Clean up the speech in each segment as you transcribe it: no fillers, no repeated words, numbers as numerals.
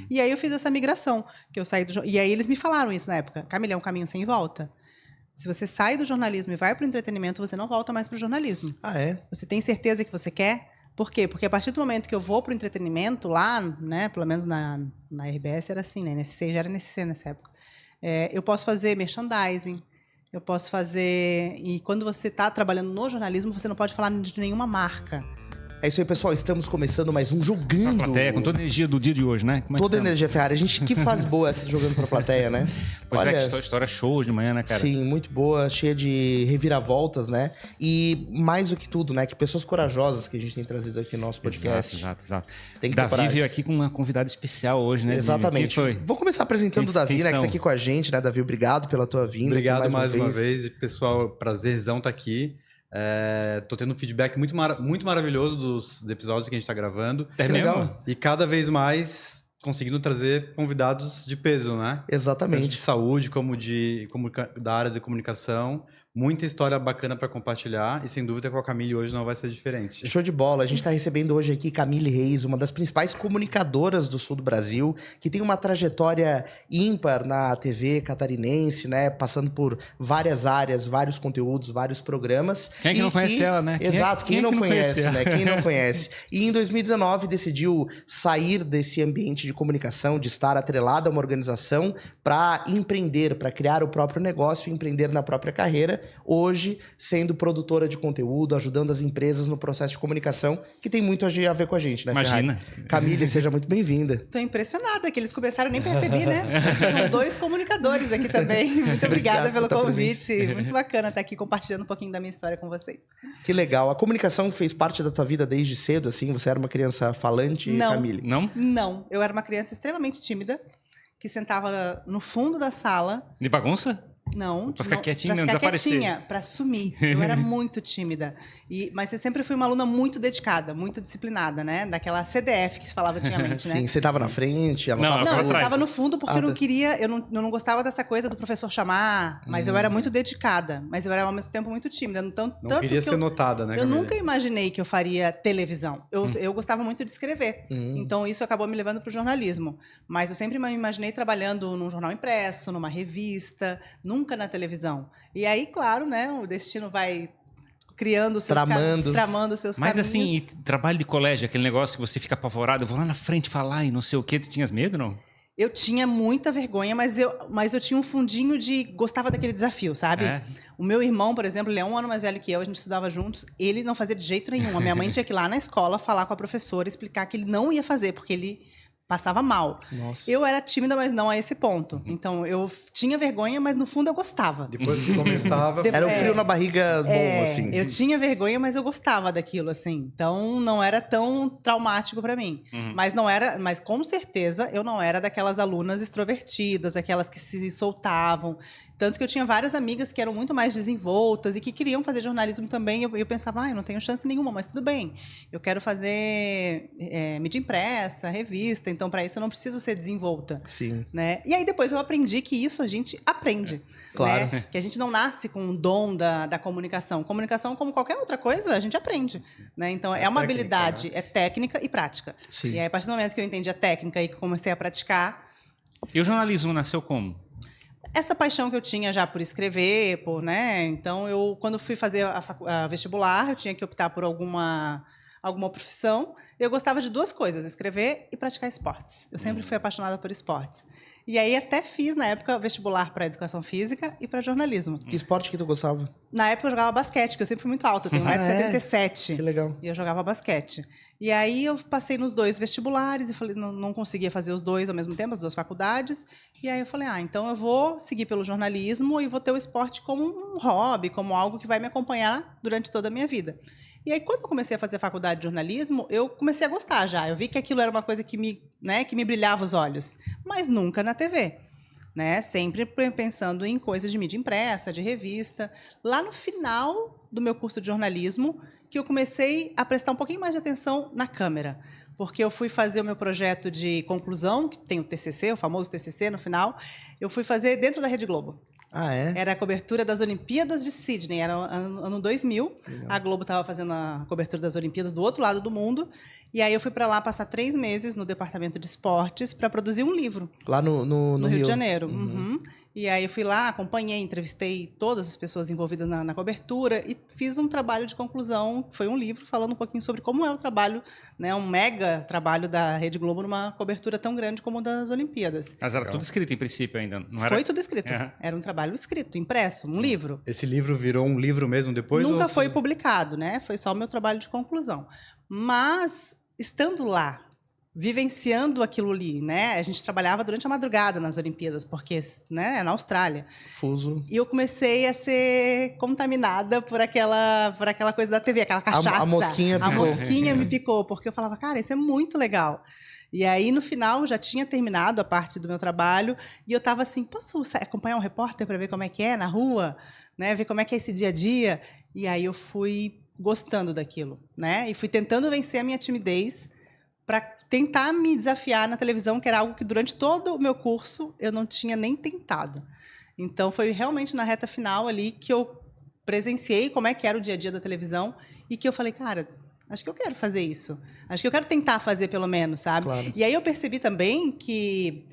E aí eu fiz essa migração, que eu saí do... E aí eles me falaram isso na época. Camila, é um caminho sem volta. Se você sai do jornalismo e vai para o entretenimento, você não volta mais para o jornalismo. Ah, é? Você tem certeza que você quer? Por quê? Porque a partir do momento que eu vou para o entretenimento, lá, né, pelo menos na RBS era assim, né, NSC, já era NSC nessa época, eu posso fazer merchandising, eu posso fazer... E quando você está trabalhando no jornalismo, você não pode falar de nenhuma marca. É isso aí, pessoal. Estamos começando mais um A Jogando. plateia, com toda a energia do dia de hoje, né? Como é que Toda a tá? energia Ferrari. A gente que faz boa essa de Jogando pra Plateia, né? Pois é, que história show de manhã, né, cara? Sim, muito boa, cheia de reviravoltas, né? E mais do que tudo, né? Que pessoas corajosas que a gente tem trazido aqui no nosso podcast. Exato. Tem que ter Davi coragem. veio aqui com uma convidada especial hoje, né? Exatamente. Quem foi? Vou começar apresentando o Davi, Quem né? Que são? tá aqui com a gente, né? Davi, obrigado pela tua vinda. Obrigado aqui mais uma vez. Pessoal, prazerzão estar aqui. Tô tendo um feedback muito maravilhoso dos episódios que a gente tá gravando. É Que mesmo? legal. E cada vez mais conseguindo trazer convidados de peso, né? Tanto de Exatamente. saúde como da área de comunicação. Muita história bacana para compartilhar. E sem dúvida com a Camille hoje não vai ser diferente. Show de bola. A gente tá recebendo hoje aqui Camille Reis, uma das principais comunicadoras do sul do Brasil, que tem uma trajetória ímpar na TV catarinense, né? Passando por várias áreas, vários conteúdos, vários programas. Quem é que não conhece ela, né? Exato, quem não conhece, ela? né? Quem não conhece. E em 2019 decidiu sair desse ambiente de comunicação, de estar atrelada a uma organização para empreender, para criar o próprio negócio e empreender na própria carreira. Hoje, sendo produtora de conteúdo, ajudando as empresas no processo de comunicação, que tem muito a ver com a gente, né, Imagina. Ferrari? Camille, seja muito bem-vinda. Tô impressionada que eles começaram, eu nem percebi, né? São 2 comunicadores aqui também. Muito obrigada pelo pela tua convite. Muito bacana estar aqui compartilhando um pouquinho da minha história com vocês. Que legal. A comunicação fez parte da tua vida desde cedo, assim? Você era uma criança falante, Não. Camille? Não? Não, eu era uma criança extremamente tímida, que sentava no fundo da sala. De bagunça? Não, Pra ficar não, quietinha, pra não ficar desaparecer. quietinha, pra sumir. Eu era muito tímida. Mas eu sempre fui uma aluna muito dedicada, muito disciplinada, né? Daquela CDF que se falava antigamente, né? Sim, você tava na frente, ela Não, tava Não, pra eu trás. estava no fundo porque Ah, eu não tá. queria, eu não gostava dessa coisa do professor chamar, mas eu era muito dedicada, mas eu era ao mesmo tempo muito tímida. Então, Não tanto queria que ser notada, né, eu Camille? nunca imaginei que eu faria televisão. Eu gostava muito de escrever. Então, isso acabou me levando para o jornalismo. Mas eu sempre me imaginei trabalhando num jornal impresso, numa revista, nunca na televisão. E aí, claro, né, o destino vai criando os seus tramando os seus Mas caminhos. assim, e trabalho de colégio, aquele negócio que você fica apavorado, eu vou lá na frente falar e não sei o quê, tu tinhas medo, não? Eu tinha muita vergonha, mas eu tinha um fundinho de... Gostava daquele desafio, sabe? É. O meu irmão, por exemplo, ele é 1 ano mais velho que eu, a gente estudava juntos, ele não fazia de jeito nenhum. A minha mãe tinha que ir lá na escola falar com a professora, explicar que ele não ia fazer, porque ele passava mal. Nossa. Eu era tímida, mas não a esse ponto. Então, eu tinha vergonha, mas no fundo eu gostava. Depois que começava... Era o frio na barriga bom, assim. Eu tinha vergonha, mas eu gostava daquilo, assim. Então, não era tão traumático pra mim. Mas com certeza, eu não era daquelas alunas extrovertidas, aquelas que se soltavam. Tanto que eu tinha várias amigas que eram muito mais desenvoltas e que queriam fazer jornalismo também. Eu pensava, eu não tenho chance nenhuma, mas tudo bem. Eu quero fazer mídia impressa, revista. Então, para isso, eu não preciso ser desenvolta. Sim. Né? E aí, depois eu aprendi que isso a gente aprende. Claro. Né? Que a gente não nasce com um dom da comunicação. Comunicação, como qualquer outra coisa, a gente aprende. Né? Então, é uma técnica, habilidade, né? é técnica e prática. Sim. E aí, a partir do momento que eu entendi a técnica e que comecei a praticar, E o jornalismo nasceu como? essa paixão que eu tinha já por escrever, né? Então, quando fui fazer a vestibular, eu tinha que optar por alguma profissão. Eu gostava de 2 coisas, escrever e praticar esportes. Eu sempre fui apaixonada por esportes. E aí até fiz, na época, vestibular para educação física e para jornalismo. Que esporte que tu gostava? Na época eu jogava basquete, porque eu sempre fui muito alta, eu tenho 1,77 m. Que legal. E eu jogava basquete. E aí eu passei nos 2 vestibulares e falei, não conseguia fazer os 2 ao mesmo tempo, as 2 faculdades. E aí eu falei, então eu vou seguir pelo jornalismo e vou ter o esporte como um hobby, como algo que vai me acompanhar durante toda a minha vida. E aí, quando eu comecei a fazer a faculdade de jornalismo, eu comecei a gostar já. Eu vi que aquilo era uma coisa que me brilhava os olhos. Mas nunca na TV. Né? Sempre pensando em coisas de mídia impressa, de revista. Lá no final do meu curso de jornalismo, que eu comecei a prestar um pouquinho mais de atenção na câmera. Porque eu fui fazer o meu projeto de conclusão, que tem o TCC, o famoso TCC no final, eu fui fazer dentro da Rede Globo. Ah, é? Era a cobertura das Olimpíadas de Sydney, era ano 2000. Legal. A Globo estava fazendo a cobertura das Olimpíadas do outro lado do mundo. E aí eu fui para lá passar 3 meses no departamento de esportes para produzir um livro. Lá no No Rio Rio de Janeiro. Uhum. E aí eu fui lá, acompanhei, entrevistei todas as pessoas envolvidas na cobertura e fiz um trabalho de conclusão, foi um livro falando um pouquinho sobre como é o trabalho, né, um mega trabalho da Rede Globo numa cobertura tão grande como o das Olimpíadas. Mas era tudo escrito em princípio ainda, não era? Foi tudo escrito. É. Era um trabalho escrito, impresso, um livro. Esse livro virou um livro mesmo depois? Nunca ou foi vocês- publicado, né? Foi só o meu trabalho de conclusão. Mas, estando lá, vivenciando aquilo ali, né? A gente trabalhava durante a madrugada nas Olimpíadas, porque, né, é na Austrália. Fuso. E eu comecei a ser contaminada por aquela coisa da TV, aquela cachaça. A mosquinha A picou. mosquinha me picou, porque eu falava, cara, isso é muito legal. E aí, no final, já tinha terminado a parte do meu trabalho, e eu estava assim, posso acompanhar um repórter para ver como é que é na rua? Né? Ver como é que é esse dia a dia? E aí eu fui gostando daquilo, né? E fui tentando vencer a minha timidez para tentar me desafiar na televisão, que era algo que durante todo o meu curso eu não tinha nem tentado. Então foi realmente na reta final ali que eu presenciei como é que era o dia a dia da televisão e que eu falei, cara, acho que eu quero fazer isso. Acho que eu quero tentar fazer pelo menos, sabe? Claro. E aí eu percebi também que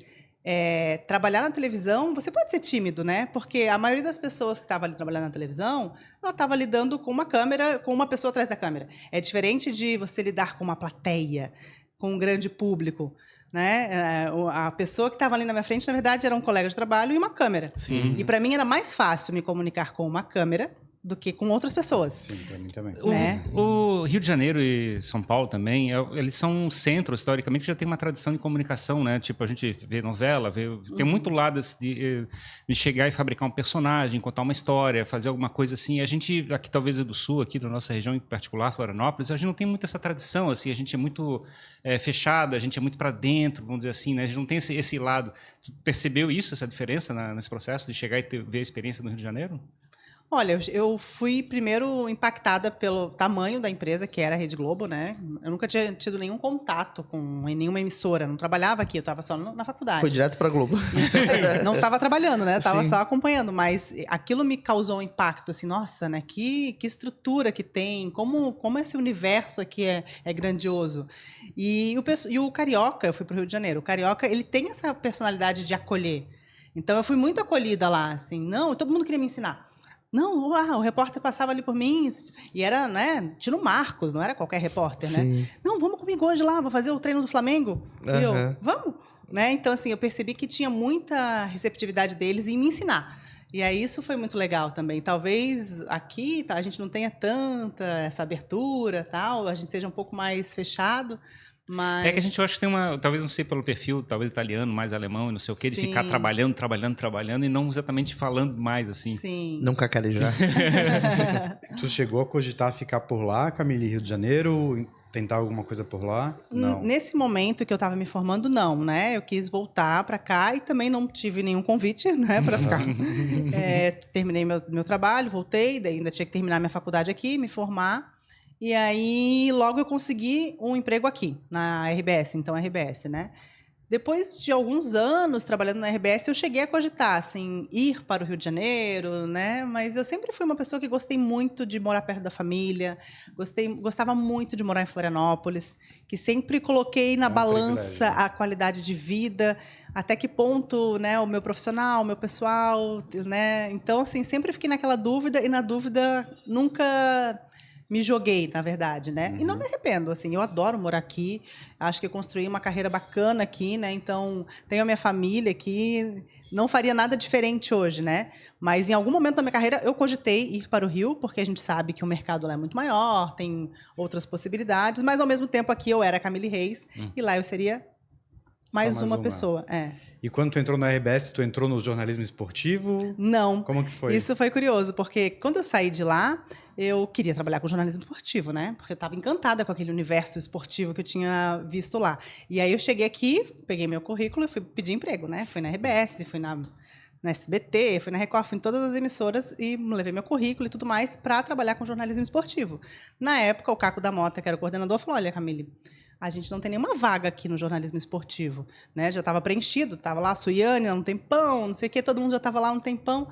trabalhar na televisão, você pode ser tímido, né? Porque a maioria das pessoas que estavam ali trabalhando na televisão, ela estava lidando com uma câmera, com uma pessoa atrás da câmera. É diferente de você lidar com uma plateia, com um grande público, né? A pessoa que estava ali na minha frente, na verdade, era um colega de trabalho e uma câmera. Sim. E para mim era mais fácil me comunicar com uma câmera do que com outras pessoas. Sim, pra mim também. Né? O Rio de Janeiro e São Paulo também, eles são um centro, historicamente, que já tem uma tradição de comunicação, né? Tipo, a gente vê novela, tem muito lado de chegar e fabricar um personagem, contar uma história, fazer alguma coisa assim. A gente, aqui talvez do Sul, aqui da nossa região em particular, Florianópolis, a gente não tem muito essa tradição, assim, a gente é muito fechado, a gente é muito para dentro, vamos dizer assim, né? A gente não tem esse lado. Tu percebeu isso, essa diferença nesse processo de chegar e ver a experiência no Rio de Janeiro? Olha, eu fui primeiro impactada pelo tamanho da empresa, que era a Rede Globo, né? Eu nunca tinha tido nenhum contato com nenhuma emissora, não trabalhava aqui, eu estava só na faculdade. Foi direto pra Globo. Não estava trabalhando, né? Estava Sim. só acompanhando, mas aquilo me causou um impacto, assim, nossa, né? Que estrutura que tem, como esse universo aqui é grandioso. E o Carioca, eu fui para o Rio de Janeiro, o Carioca, ele tem essa personalidade de acolher. Então, eu fui muito acolhida lá, assim, não, todo mundo queria me ensinar. Não, o repórter passava ali por mim e era, né, Tino Marcos, não era qualquer repórter, né? Sim. Não, vamos comigo hoje lá, vou fazer o treino do Flamengo. E eu, Aham. vamos? Né? Então, assim, eu percebi que tinha muita receptividade deles em me ensinar. E aí isso foi muito legal também. Talvez aqui a gente não tenha tanta essa abertura, tal, a gente seja um pouco mais fechado, mas... É que a gente, eu acho que tem talvez não sei pelo perfil, talvez italiano, mais alemão e não sei o quê, de Sim. ficar trabalhando e não exatamente falando mais, assim. Sim. Não cacarejar. Tu chegou a cogitar ficar por lá, Camille, Rio de Janeiro? Tentar alguma coisa por lá? Não. Nesse momento que eu estava me formando, não, né? Eu quis voltar para cá e também não tive nenhum convite, né, para ficar. Terminei meu trabalho, voltei, daí ainda tinha que terminar minha faculdade aqui, me formar. E aí, logo eu consegui um emprego aqui, na RBS, então RBS, né? Depois de alguns anos trabalhando na RBS, eu cheguei a cogitar, assim, ir para o Rio de Janeiro, né? Mas eu sempre fui uma pessoa que gostei muito de morar perto da família, gostava muito de morar em Florianópolis, que sempre coloquei na balança privilégio, né? a qualidade de vida, até que ponto, né, o meu profissional, o meu pessoal, né? Então, assim, sempre fiquei naquela dúvida e na dúvida nunca me joguei, na verdade, né? E não me arrependo, assim, eu adoro morar aqui, acho que eu construí uma carreira bacana aqui, né? Então, tenho a minha família aqui, não faria nada diferente hoje, né? Mas em algum momento da minha carreira eu cogitei ir para o Rio, porque a gente sabe que o mercado lá é muito maior, tem outras possibilidades, mas ao mesmo tempo aqui eu era a Camille Reis e lá eu seria mais uma pessoa. E quando tu entrou na RBS, tu entrou no jornalismo esportivo? Não. Como que foi? Isso foi curioso, porque quando eu saí de lá, eu queria trabalhar com jornalismo esportivo, né? Porque eu estava encantada com aquele universo esportivo que eu tinha visto lá. E aí eu cheguei aqui, peguei meu currículo e fui pedir emprego, né? Fui na RBS, fui na SBT, fui na Record, fui em todas as emissoras e levei meu currículo e tudo mais para trabalhar com jornalismo esportivo. Na época, o Caco da Mota, que era o coordenador, falou, olha, Camille, a gente não tem nenhuma vaga aqui no jornalismo esportivo, né? Já estava preenchido, estava lá a Suiane há um tempão, não sei o quê, todo mundo já estava lá há um tempão.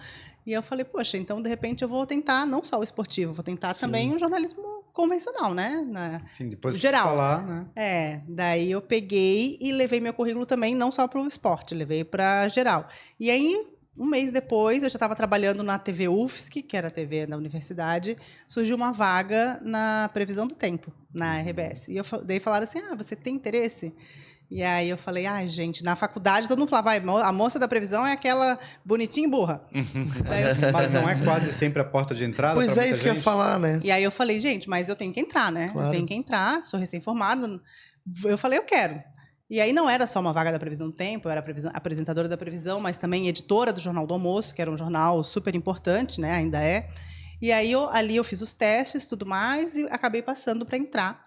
E eu falei, poxa, então, de repente, eu vou tentar não só o esportivo, vou tentar também o jornalismo convencional, né? Sim, depois geral. que falar, né? Daí eu peguei e levei meu currículo também, não só para o esporte, levei para geral. E aí, um mês depois, eu já estava trabalhando na TV UFSC, que era a TV da universidade, surgiu uma vaga na previsão do tempo, na RBS. E daí falaram assim, você tem interesse? E aí eu falei, gente, na faculdade todo mundo falava, a moça da previsão é aquela bonitinha e burra. Mas não é quase sempre a porta de entrada? Pois é, isso que eu ia falar, né? E aí eu falei, gente, mas eu tenho que entrar, né? Claro. Eu tenho que entrar, sou recém-formada. Eu falei, eu quero. E aí não era só uma vaga da Previsão do Tempo, eu era apresentadora da Previsão, mas também editora do Jornal do Almoço, que era um jornal super importante, né? Ainda é. E aí ali eu fiz os testes, tudo mais, e acabei passando para entrar.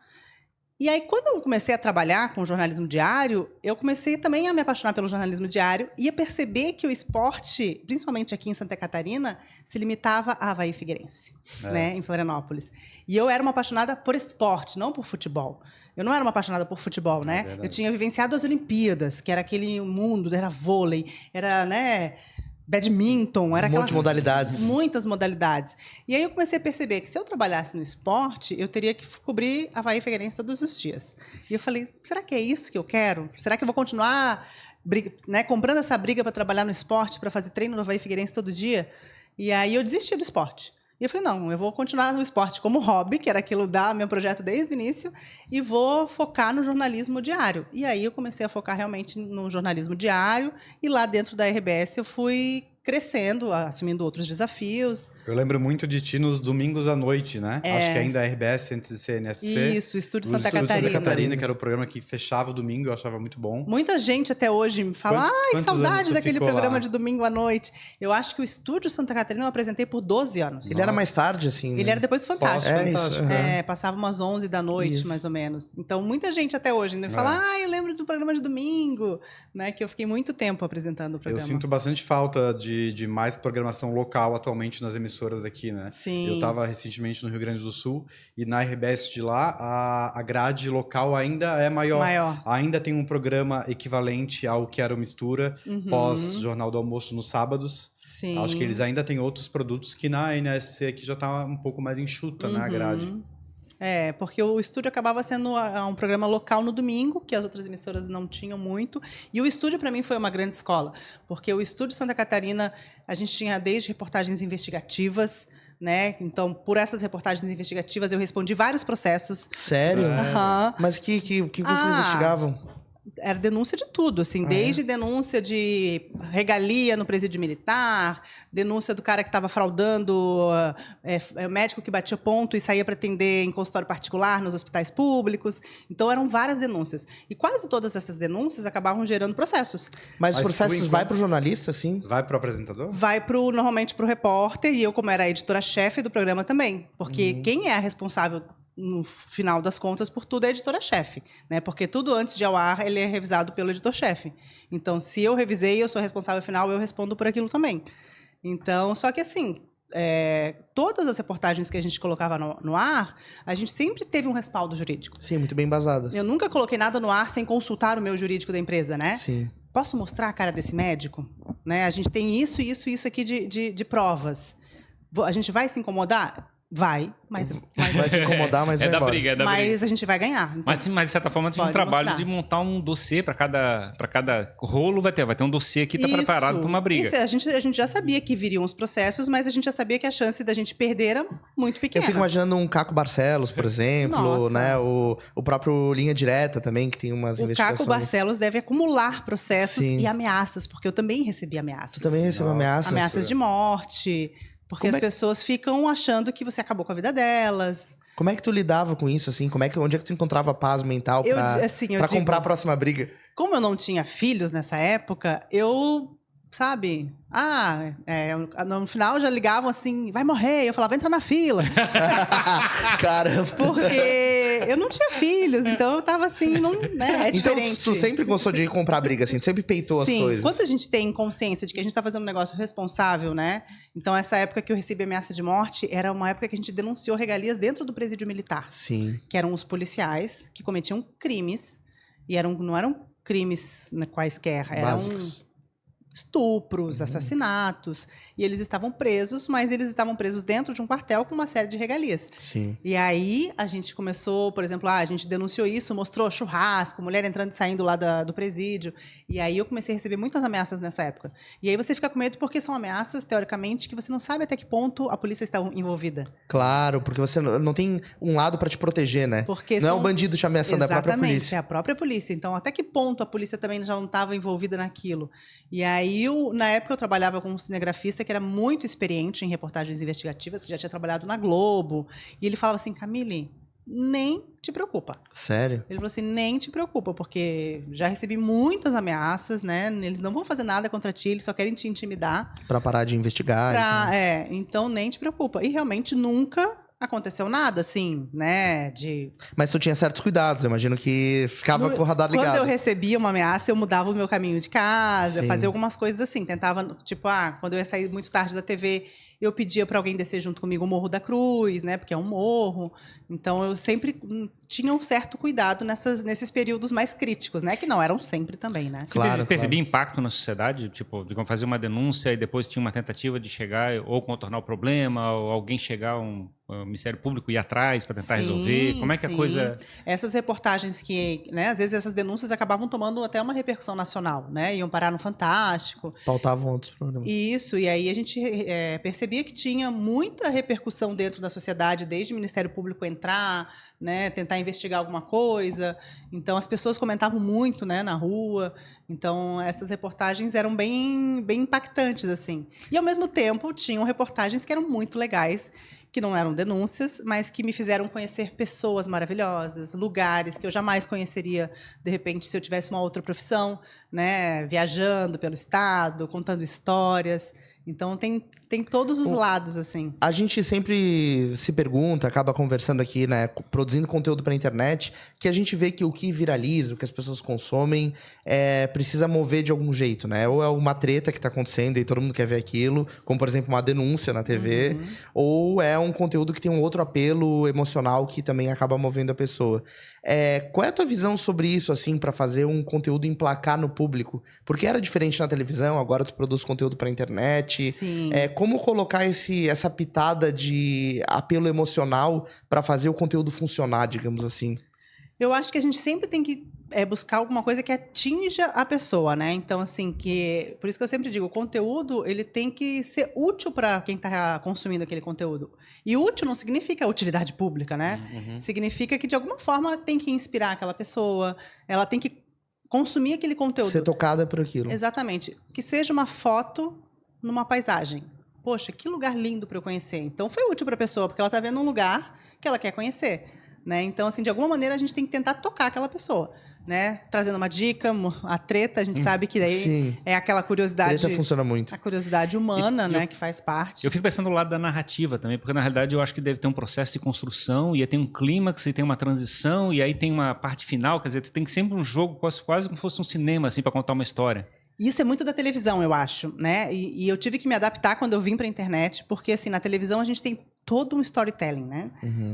E aí, quando eu comecei a trabalhar com jornalismo diário, eu comecei também a me apaixonar pelo jornalismo diário e a perceber que o esporte, principalmente aqui em Santa Catarina, se limitava a Avaí Figueirense, né, em Florianópolis. E eu era uma apaixonada por esporte, não por futebol. Eu não era uma apaixonada por futebol, né? Eu tinha vivenciado as Olimpíadas, que era aquele mundo, era vôlei, era, né, badminton, era monte de modalidades. Muitas modalidades. E aí eu comecei a perceber que se eu trabalhasse no esporte, eu teria que cobrir Avaí Figueirense todos os dias. E eu falei, será que é isso que eu quero? Será que eu vou continuar comprando essa briga para trabalhar no esporte, para fazer treino no Avaí Figueirense todo dia? E aí eu desisti do esporte. E eu falei, não, eu vou continuar no esporte como hobby, que era aquilo da meu projeto desde o início, e vou focar no jornalismo diário. E aí eu comecei a focar realmente no jornalismo diário, e lá dentro da RBS eu fui crescendo, assumindo outros desafios. Eu lembro muito de ti nos domingos à noite, né? Acho que ainda a RBS antes de ser NSC. Isso, Estúdio Santa Catarina. Que era o programa que fechava o domingo, eu achava muito bom. Muita gente até hoje me fala, saudade daquele programa lá? De domingo à noite. Eu acho que o Estúdio Santa Catarina eu apresentei por 12 anos. Ele era mais tarde, assim, né? Ele era depois do Fantástico. Isso. Passava umas 11 da noite, mais ou menos. Então, muita gente até hoje me fala, eu lembro do programa de domingo, né? Que eu fiquei muito tempo apresentando o programa. Eu sinto bastante falta de mais programação local atualmente nas emissoras aqui, né? Sim. Eu estava recentemente no Rio Grande do Sul e na RBS de lá, a grade local ainda é maior. Ainda tem um programa equivalente ao que era o Mistura, pós-Jornal do Almoço nos sábados. Sim. Acho que eles ainda têm outros produtos que na NSC aqui já está um pouco mais enxuta, né, a grade. Porque o estúdio acabava sendo um programa local no domingo, que as outras emissoras não tinham muito. E o estúdio, para mim, foi uma grande escola. Porque o Estúdio Santa Catarina, a gente tinha desde reportagens investigativas, né? Então, por essas reportagens investigativas, eu respondi vários processos. Sério? Mas que vocês investigavam? Era denúncia de tudo, assim, desde denúncia de regalia no presídio militar, denúncia do cara que estava fraudando, médico que batia ponto e saía para atender em consultório particular nos hospitais públicos. Então, eram várias denúncias. E quase todas essas denúncias acabavam gerando processos. Mas os processos vai para o jornalista, sim? Vai para o apresentador? Vai normalmente para o repórter, e eu, como era a editora-chefe do programa também. Porque quem é a responsável no final das contas, por tudo é a editora-chefe, né? Porque tudo antes de ao ar, ele é revisado pelo editor-chefe. Então, se eu revisei, eu sou responsável final, eu respondo por aquilo também. Então, só que assim, todas as reportagens que a gente colocava no ar, a gente sempre teve um respaldo jurídico. Sim, muito bem embasadas. Eu nunca coloquei nada no ar sem consultar o meu jurídico da empresa, né? Sim. Posso mostrar a cara desse médico? Né? A gente tem isso aqui de provas. A gente vai se incomodar? Vai, mas vai se incomodar, mas vai embora. Briga, mas a gente vai ganhar. Então, mas de certa forma tem um trabalho de montar um dossiê para cada rolo, vai ter um dossiê que está preparado para uma briga. Isso, a gente já sabia que viriam os processos, mas a gente já sabia que a chance da gente perder era muito pequena. Eu fico imaginando um Caco Barcelos, por exemplo, né? O próprio Linha Direta também, que tem umas investigações. O Caco Barcelos deve acumular processos e ameaças, porque eu também recebi ameaças. Tu também recebeu ameaças? Ameaças de morte. Porque as pessoas ficam achando que você acabou com a vida delas. Como é que tu lidava com isso, assim? Onde é que tu encontrava paz mental pra comprar a próxima briga? Como eu não tinha filhos nessa época, eu, sabe... no final já ligavam assim, vai morrer. Eu falava, entra na fila. Caramba. Porque eu não tinha filhos, então eu tava assim, não, né? É diferente. Então, tu sempre gostou de comprar briga, assim, tu sempre peitou as coisas. Quando a gente tem consciência de que a gente tá fazendo um negócio responsável, né? Então, essa época que eu recebi ameaça de morte era uma época que a gente denunciou regalias dentro do presídio militar. Sim. Que eram os policiais que cometiam crimes, e não eram crimes quaisquer, eram Básicos. Estupros, assassinatos, e eles estavam presos, mas eles estavam presos dentro de um quartel com uma série de regalias. Sim. E aí a gente começou, por exemplo, a gente denunciou isso, mostrou churrasco, mulher entrando e saindo lá do presídio, e aí eu comecei a receber muitas ameaças nessa época. E aí você fica com medo porque são ameaças, teoricamente, que você não sabe até que ponto a polícia está envolvida. Claro, porque você não tem um lado para te proteger, né? Porque não é o bandido te ameaçando, é a própria polícia. Exatamente, é a própria polícia. Então, até que ponto a polícia também já não estava envolvida naquilo? E aí, na época, eu trabalhava com um cinegrafista que era muito experiente em reportagens investigativas, que já tinha trabalhado na Globo. E ele falava assim, Camille, nem te preocupa. Sério? Ele falou assim, nem te preocupa, porque já recebi muitas ameaças, né? Eles não vão fazer nada contra ti, eles só querem te intimidar. Pra parar de investigar. Então nem te preocupa. E realmente nunca aconteceu nada, assim, né? Mas tu tinha certos cuidados, eu imagino que ficava com o radar ligado. Quando eu recebia uma ameaça, eu mudava o meu caminho de casa, Sim. fazia algumas coisas assim. Tentava, tipo, quando eu ia sair muito tarde da TV, eu pedia para alguém descer junto comigo o Morro da Cruz, né? Porque é um morro. Então, eu sempre tinha um certo cuidado nesses períodos mais críticos, né? Que não eram sempre também, né? Você percebia impacto na sociedade? Tipo, de fazer uma denúncia e depois tinha uma tentativa de chegar ou contornar o problema, ou alguém chegar, o Ministério Público ir atrás para tentar resolver? Como é que a coisa... Essas reportagens que, né? Às vezes essas denúncias acabavam tomando até uma repercussão nacional, né? Iam parar no Fantástico. Pautavam outros programas. Isso, e aí a gente percebia que tinha muita repercussão dentro da sociedade, desde o Ministério Público entrar, né, tentar investigar alguma coisa. Então, as pessoas comentavam muito, né, na rua. Então, essas reportagens eram bem, bem impactantes, assim. E, ao mesmo tempo, tinham reportagens que eram muito legais, que não eram denúncias, mas que me fizeram conhecer pessoas maravilhosas, lugares que eu jamais conheceria, de repente, se eu tivesse uma outra profissão, né, viajando pelo estado, contando histórias. Então, tem todos os lados, assim. A gente sempre se pergunta, acaba conversando aqui, né, produzindo conteúdo para a internet, que a gente vê que o que viraliza, o que as pessoas consomem, precisa mover de algum jeito, né? Ou é uma treta que está acontecendo e todo mundo quer ver aquilo, como, por exemplo, uma denúncia na TV, ou é um conteúdo que tem um outro apelo emocional que também acaba movendo a pessoa. Qual é a tua visão sobre isso, assim, para fazer um conteúdo emplacar no público? Porque era diferente na televisão, agora tu produz conteúdo para a internet. Sim. Como colocar essa pitada de apelo emocional para fazer o conteúdo funcionar, digamos assim? Eu acho que a gente sempre tem que buscar alguma coisa que atinja a pessoa, né? Então, assim, por isso que eu sempre digo, o conteúdo, ele tem que ser útil para quem está consumindo aquele conteúdo. E útil não significa utilidade pública, né? Significa que, de alguma forma, tem que inspirar aquela pessoa, ela tem que consumir aquele conteúdo. Ser tocada por aquilo. Exatamente. Que seja uma foto numa paisagem. Poxa, que lugar lindo para eu conhecer. Então, foi útil para a pessoa, porque ela está vendo um lugar que ela quer conhecer, né? Então, assim, de alguma maneira, a gente tem que tentar tocar aquela pessoa, né? Trazendo uma dica, a treta, a gente sabe que daí é aquela curiosidade... Treta funciona muito. A curiosidade humana, né? Que faz parte. Eu fico pensando do lado da narrativa também, porque, na realidade, eu acho que deve ter um processo de construção, e aí tem um clímax, e tem uma transição, e aí tem uma parte final, quer dizer, tu tem sempre um jogo quase como se fosse um cinema, assim, para contar uma história. Isso é muito da televisão, eu acho, né? E eu tive que me adaptar quando eu vim para a internet, porque, assim, na televisão a gente tem todo um storytelling, né?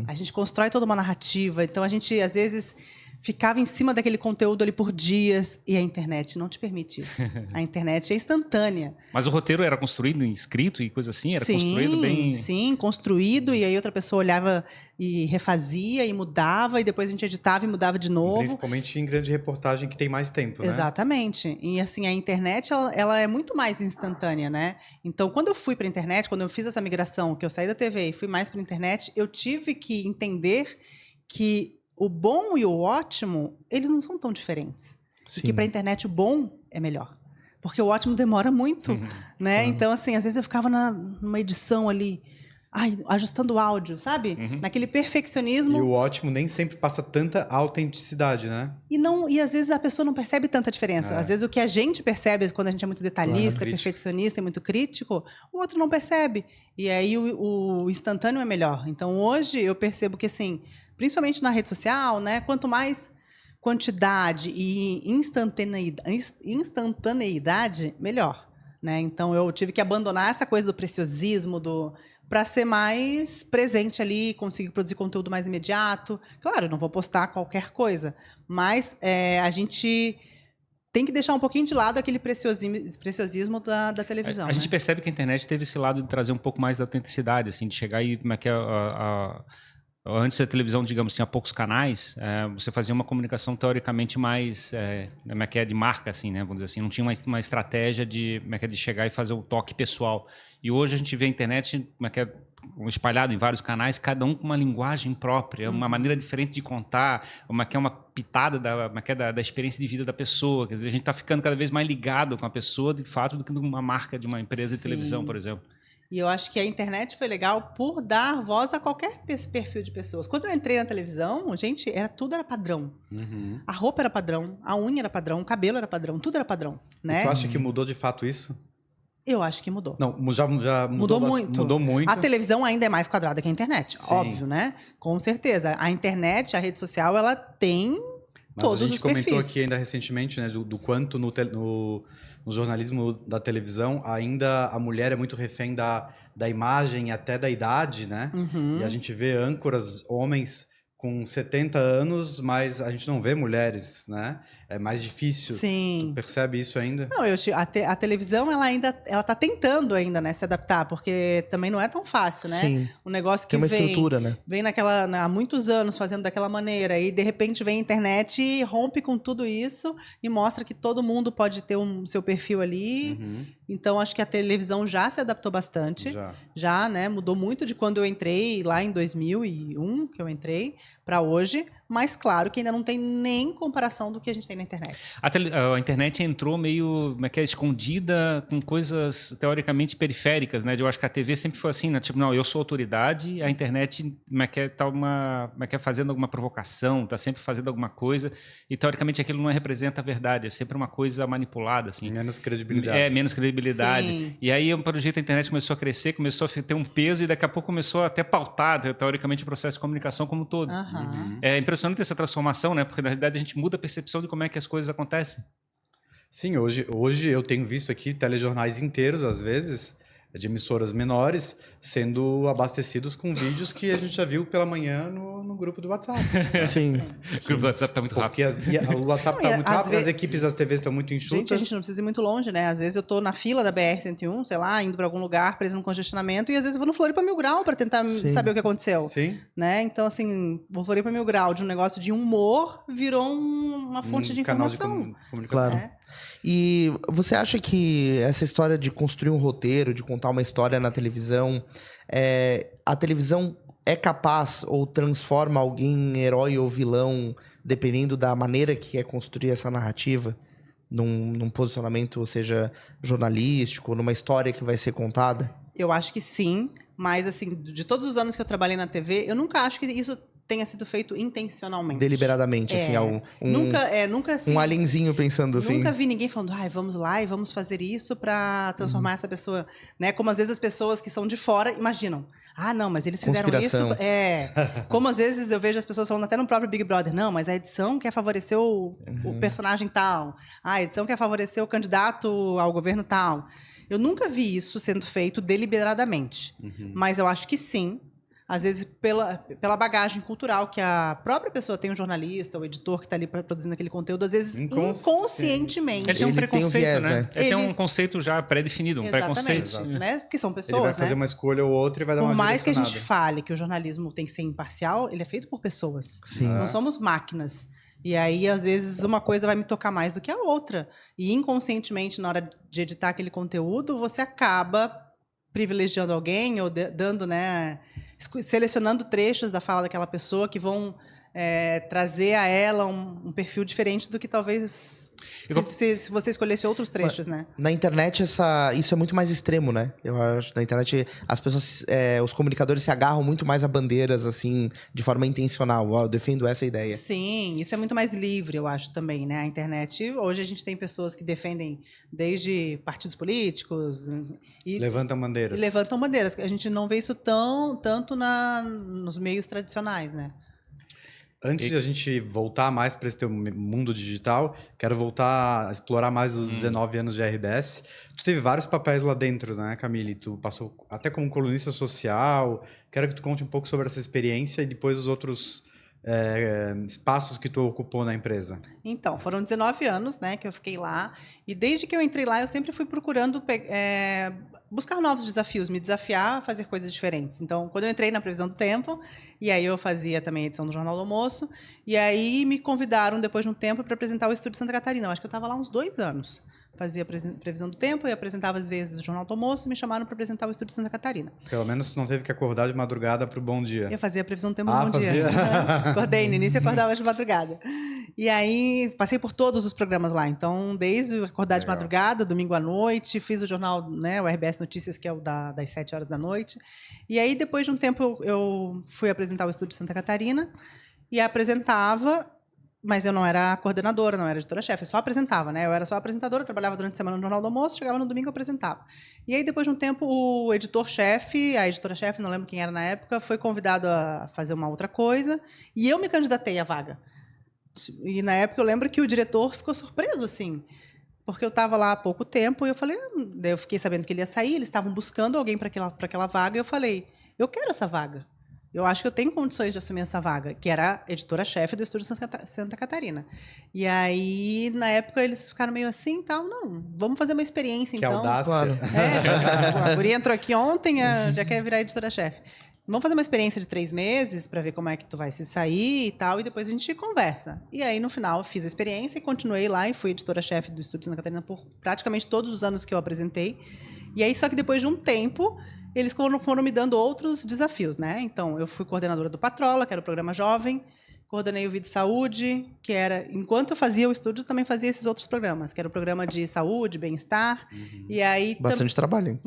A gente constrói toda uma narrativa, então a gente, às vezes, ficava em cima daquele conteúdo ali por dias, e a internet não te permite isso. A internet é instantânea. Mas o roteiro era construído em escrito e coisa assim? Era construído bem... Sim, construído, e aí outra pessoa olhava e refazia e mudava, e depois a gente editava e mudava de novo. Principalmente em grande reportagem que tem mais tempo, né? Exatamente. E assim, a internet, ela é muito mais instantânea, né? Então, quando eu fui para a internet, quando eu fiz essa migração, que eu saí da TV e fui mais para a internet, eu tive que entender que o bom e o ótimo, eles não são tão diferentes. E que para a internet o bom é melhor. Porque o ótimo demora muito, né? Então, assim, às vezes eu ficava numa edição ali, ajustando o áudio, sabe? Naquele perfeccionismo. E o ótimo nem sempre passa tanta autenticidade, né? E às vezes a pessoa não percebe tanta diferença. Às vezes o que a gente percebe quando a gente é muito detalhista, perfeccionista e muito crítico, o outro não percebe. E aí o instantâneo é melhor. Então hoje eu percebo que, assim, principalmente na rede social, né? Quanto mais quantidade e instantaneidade, melhor, né? Então eu tive que abandonar essa coisa do preciosismo, para ser mais presente ali, conseguir produzir conteúdo mais imediato. Claro, eu não vou postar qualquer coisa, mas a gente tem que deixar um pouquinho de lado aquele preciosismo da televisão. A gente percebe que a internet teve esse lado de trazer um pouco mais da autenticidade, assim, de chegar e como é que antes a televisão, digamos, tinha poucos canais, você fazia uma comunicação teoricamente mais de marca, assim, né? Vamos dizer assim, não tinha uma estratégia de chegar e fazer o toque pessoal. E hoje a gente vê a internet espalhado em vários canais, cada um com uma linguagem própria, uma maneira diferente de contar, uma pitada da experiência de vida da pessoa. Quer dizer, a gente está ficando cada vez mais ligado com a pessoa, de fato, do que uma marca de uma empresa de televisão, por exemplo. E eu acho que a internet foi legal por dar voz a qualquer perfil de pessoas. Quando eu entrei na televisão, gente, tudo era padrão. Uhum. A roupa era padrão, a unha era padrão, o cabelo era padrão, tudo era padrão, né? E tu acha que mudou de fato isso? Eu acho que mudou. Não, já mudou muito. Mudou muito. A televisão ainda é mais quadrada que a internet, Sim. óbvio, né? Com certeza. A internet, a rede social, ela tem todos os perfis. Mas a gente comentou aqui ainda recentemente, né, do quanto no jornalismo da televisão ainda a mulher é muito refém da imagem e até da idade, né? Uhum. E a gente vê âncoras, homens com 70 anos, mas a gente não vê mulheres, né? É mais difícil. Sim. Tu percebe isso ainda? Não, a televisão, ela tá tentando ainda, né, se adaptar, porque também não é tão fácil, né? Sim. Um negócio que tem uma estrutura, né? Vem há muitos anos fazendo daquela maneira, e de repente vem a internet e rompe com tudo isso e mostra que todo mundo pode ter seu perfil ali. Uhum. Então, acho que a televisão já se adaptou bastante. Já, né? Mudou muito de quando eu entrei lá em 2001, que eu entrei, para hoje. Mas, claro, que ainda não tem nem comparação do que a gente tem na internet. A internet entrou meio escondida com coisas teoricamente periféricas, né? Eu acho que a TV sempre foi assim, né? Tipo, não, eu sou autoridade, a internet tá fazendo alguma provocação, tá sempre fazendo alguma coisa, e teoricamente aquilo não representa a verdade, é sempre uma coisa manipulada, assim. Menos credibilidade. Menos credibilidade. Sim. E aí, pelo jeito, a internet começou a crescer, começou a ter um peso, e daqui a pouco começou a até pautar, teoricamente, o processo de comunicação como um todo. Uhum. É impressionante essa transformação, né? Porque, na realidade, a gente muda a percepção de como é que as coisas acontecem. Sim, hoje eu tenho visto aqui telejornais inteiros, às vezes, de emissoras menores, sendo abastecidos com vídeos que a gente já viu pela manhã no grupo do WhatsApp. Sim. O grupo do WhatsApp está muito rápido. Porque o WhatsApp está muito rápido, as equipes das TVs estão muito enxutas. Gente, a gente não precisa ir muito longe, né? Às vezes eu tô na fila da BR-101, sei lá, indo para algum lugar, preso num congestionamento, e às vezes eu vou no Floripa Mil Grau para tentar saber o que aconteceu. Sim. Né? Então, assim, o Floripa Mil Grau, de um negócio de humor, virou uma fonte de informação. Canal de comunicação. Claro. E você acha que essa história de construir um roteiro, de contar uma história na televisão, a televisão é capaz ou transforma alguém em herói ou vilão, dependendo da maneira que é construir essa narrativa, num posicionamento, ou seja, jornalístico, numa história que vai ser contada? Eu acho que sim, mas assim, de todos os anos que eu trabalhei na TV, eu nunca acho que isso tenha sido feito intencionalmente. Deliberadamente, assim, nunca assim, um alienzinho pensando assim. Nunca vi ninguém falando, vamos lá e vamos fazer isso para transformar essa pessoa, né? Como às vezes as pessoas que são de fora imaginam. Não, mas eles fizeram isso. Como às vezes eu vejo as pessoas falando até no próprio Big Brother, não, mas a edição quer favorecer o personagem tal. A edição quer favorecer o candidato ao governo tal. Eu nunca vi isso sendo feito deliberadamente. Mas eu acho que sim. Às vezes, pela bagagem cultural que a própria pessoa tem, o jornalista, o editor que está ali produzindo aquele conteúdo, às vezes inconscientemente. Ele tem um preconceito, tem um viés, né? Ele tem um conceito já pré-definido, um preconceito. Né? Porque são pessoas, ele vai fazer uma escolha ou outra e vai dar uma Por mais que a direcionada. gente fale que o jornalismo tem que ser imparcial, ele é feito por pessoas. Sim. Não somos máquinas. E aí, às vezes, uma coisa vai me tocar mais do que a outra. E inconscientemente, na hora de editar aquele conteúdo, você acaba privilegiando alguém ou dando, né, selecionando trechos da fala daquela pessoa que vão trazer a ela um perfil diferente do que talvez se você escolhesse outros trechos, né? Na internet, isso é muito mais extremo, né? Eu acho que na internet as pessoas, os comunicadores se agarram muito mais a bandeiras, assim, de forma intencional. Eu defendo essa ideia. Sim, isso é muito mais livre, eu acho, também, né? A internet, hoje a gente tem pessoas que defendem desde partidos políticos e levantam bandeiras. E levantam bandeiras. A gente não vê isso tanto nos meios tradicionais, né? Antes de a gente voltar mais para esse teu mundo digital, quero voltar a explorar mais os 19 anos de RBS. Tu teve vários papéis lá dentro, né, Camille? Tu passou até como colunista social. Quero que tu conte um pouco sobre essa experiência e depois os outros espaços que tu ocupou na empresa. Então, foram 19 anos, né, que eu fiquei lá. E desde que eu entrei lá, eu sempre fui procurando buscar novos desafios, me desafiar a fazer coisas diferentes. Então, quando eu entrei na Previsão do Tempo, e aí eu fazia também a edição do Jornal do Almoço, e aí me convidaram, depois de um tempo, para apresentar o Estúdio Santa Catarina. Eu acho que eu estava lá uns 2 anos. Fazia Previsão do Tempo e apresentava às vezes o Jornal do Almoço, me chamaram para apresentar o Estúdio Santa Catarina. Pelo menos não teve que acordar de madrugada para o Bom Dia. Eu fazia a Previsão do Tempo no Bom Dia. Acordei, no início eu acordava de madrugada. E aí, passei por todos os programas lá. Então, desde acordar de madrugada, domingo à noite, fiz o jornal, né, o RBS Notícias, que é o das 7 horas da noite. E aí, depois de um tempo, eu fui apresentar o Estúdio Santa Catarina e apresentava... Mas eu não era coordenadora, não era editora-chefe, eu só apresentava, né? Eu era só apresentadora, trabalhava durante a semana no Jornal do Almoço, chegava no domingo e apresentava. E aí, depois de um tempo, o editor-chefe, a editora-chefe, não lembro quem era na época, foi convidado a fazer uma outra coisa, e eu me candidatei à vaga. E na época eu lembro que o diretor ficou surpreso, assim, porque eu estava lá há pouco tempo, e eu falei, daí eu fiquei sabendo que ele ia sair, eles estavam buscando alguém para aquela vaga, e eu falei, eu quero essa vaga. Eu acho que eu tenho condições de assumir essa vaga, que era editora-chefe do Estúdio Santa Catarina. E aí, na época, eles ficaram meio assim, tal, não, vamos fazer uma experiência, que então. Audácia. Claro. A guria entrou aqui ontem, já quer virar editora-chefe. Vamos fazer uma experiência de 3 meses para ver como é que tu vai se sair e tal, e depois a gente conversa. E aí, no final, fiz a experiência e continuei lá e fui editora-chefe do Estúdio Santa Catarina por praticamente todos os anos que eu apresentei. E aí, só que depois de um tempo... Eles foram me dando outros desafios, né? Então, eu fui coordenadora do Patrola, que era o programa jovem, coordenei o Vida e Saúde, que era... Enquanto eu fazia o estúdio, eu também fazia esses outros programas, que era o programa de saúde, bem-estar, e aí... Bastante trabalho, hein?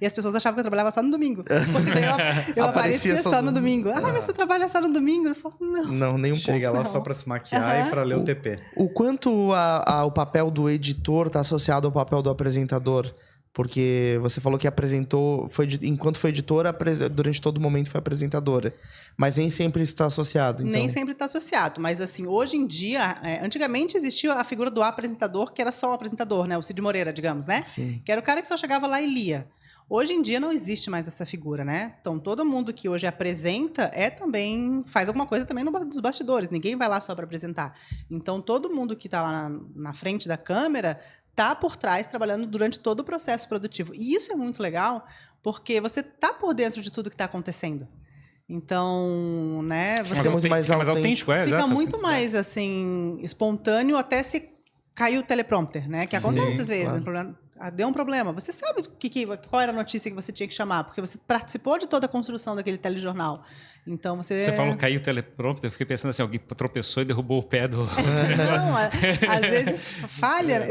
E as pessoas achavam que eu trabalhava só no domingo. Porque daí eu aparecia só no domingo. Mas você trabalha só no domingo? Eu falo, não. Não, nem um pouco. Chega lá só para se maquiar e para ler o TP. O quanto o papel do editor está associado ao papel do apresentador? Porque você falou que apresentou, enquanto foi editora, durante todo o momento foi apresentadora. Mas nem sempre isso está associado, então. Nem sempre está associado. Mas, assim, hoje em dia... antigamente existia a figura do apresentador, que era só o apresentador, né? O Cid Moreira, digamos, né? Sim. Que era o cara que só chegava lá e lia. Hoje em dia não existe mais essa figura, né? Então, todo mundo que hoje apresenta também... Faz alguma coisa também nos bastidores. Ninguém vai lá só para apresentar. Então, todo mundo que está lá na frente da câmera... está por trás, trabalhando durante todo o processo produtivo. E isso é muito legal, porque você está por dentro de tudo que está acontecendo. Então, né... Você fica muito mais autêntico, fica muito mais, assim, espontâneo, até se cair o teleprompter, né? Que acontece às vezes. Claro. Deu um problema. Você sabe qual era a notícia que você tinha que chamar, porque você participou de toda a construção daquele telejornal. Então, você falou caiu o teleprompter, eu fiquei pensando assim, alguém tropeçou e derrubou o pé do... Não, às vezes falha.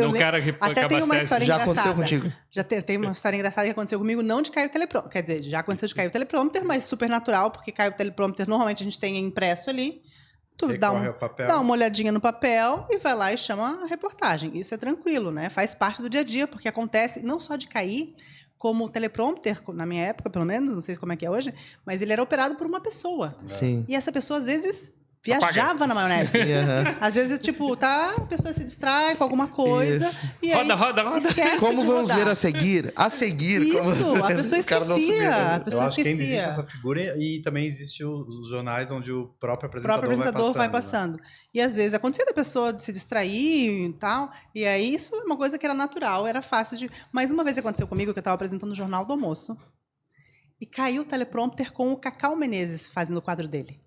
Até tem uma história engraçada. Já aconteceu contigo? Já tem uma história engraçada que aconteceu comigo, não de cair o teleprompter. Quer dizer, já aconteceu de cair o teleprompter, mas super natural, porque cai o teleprompter, normalmente a gente tem impresso ali. Tu dá uma olhadinha no papel e vai lá e chama a reportagem. Isso é tranquilo, né? Faz parte do dia a dia, porque acontece não só de cair, como o teleprompter, na minha época, pelo menos, não sei como é que é hoje, mas ele era operado por uma pessoa. Sim. E essa pessoa, às vezes, viajava na maionese. Às vezes, tipo, a pessoa se distrai com alguma coisa. E aí roda. Esquece como de vamos rodar. ver a seguir? A seguir. Isso, a pessoa esquecia. Eu acho que ainda existe essa figura e também existe os jornais onde o próprio apresentador vai passando. Né? E às vezes acontecia da pessoa se distrair e tal. E aí isso é uma coisa que era natural, era fácil de... Mas uma vez aconteceu comigo que eu estava apresentando o Jornal do Almoço. E caiu o teleprompter com o Cacau Menezes fazendo o quadro dele.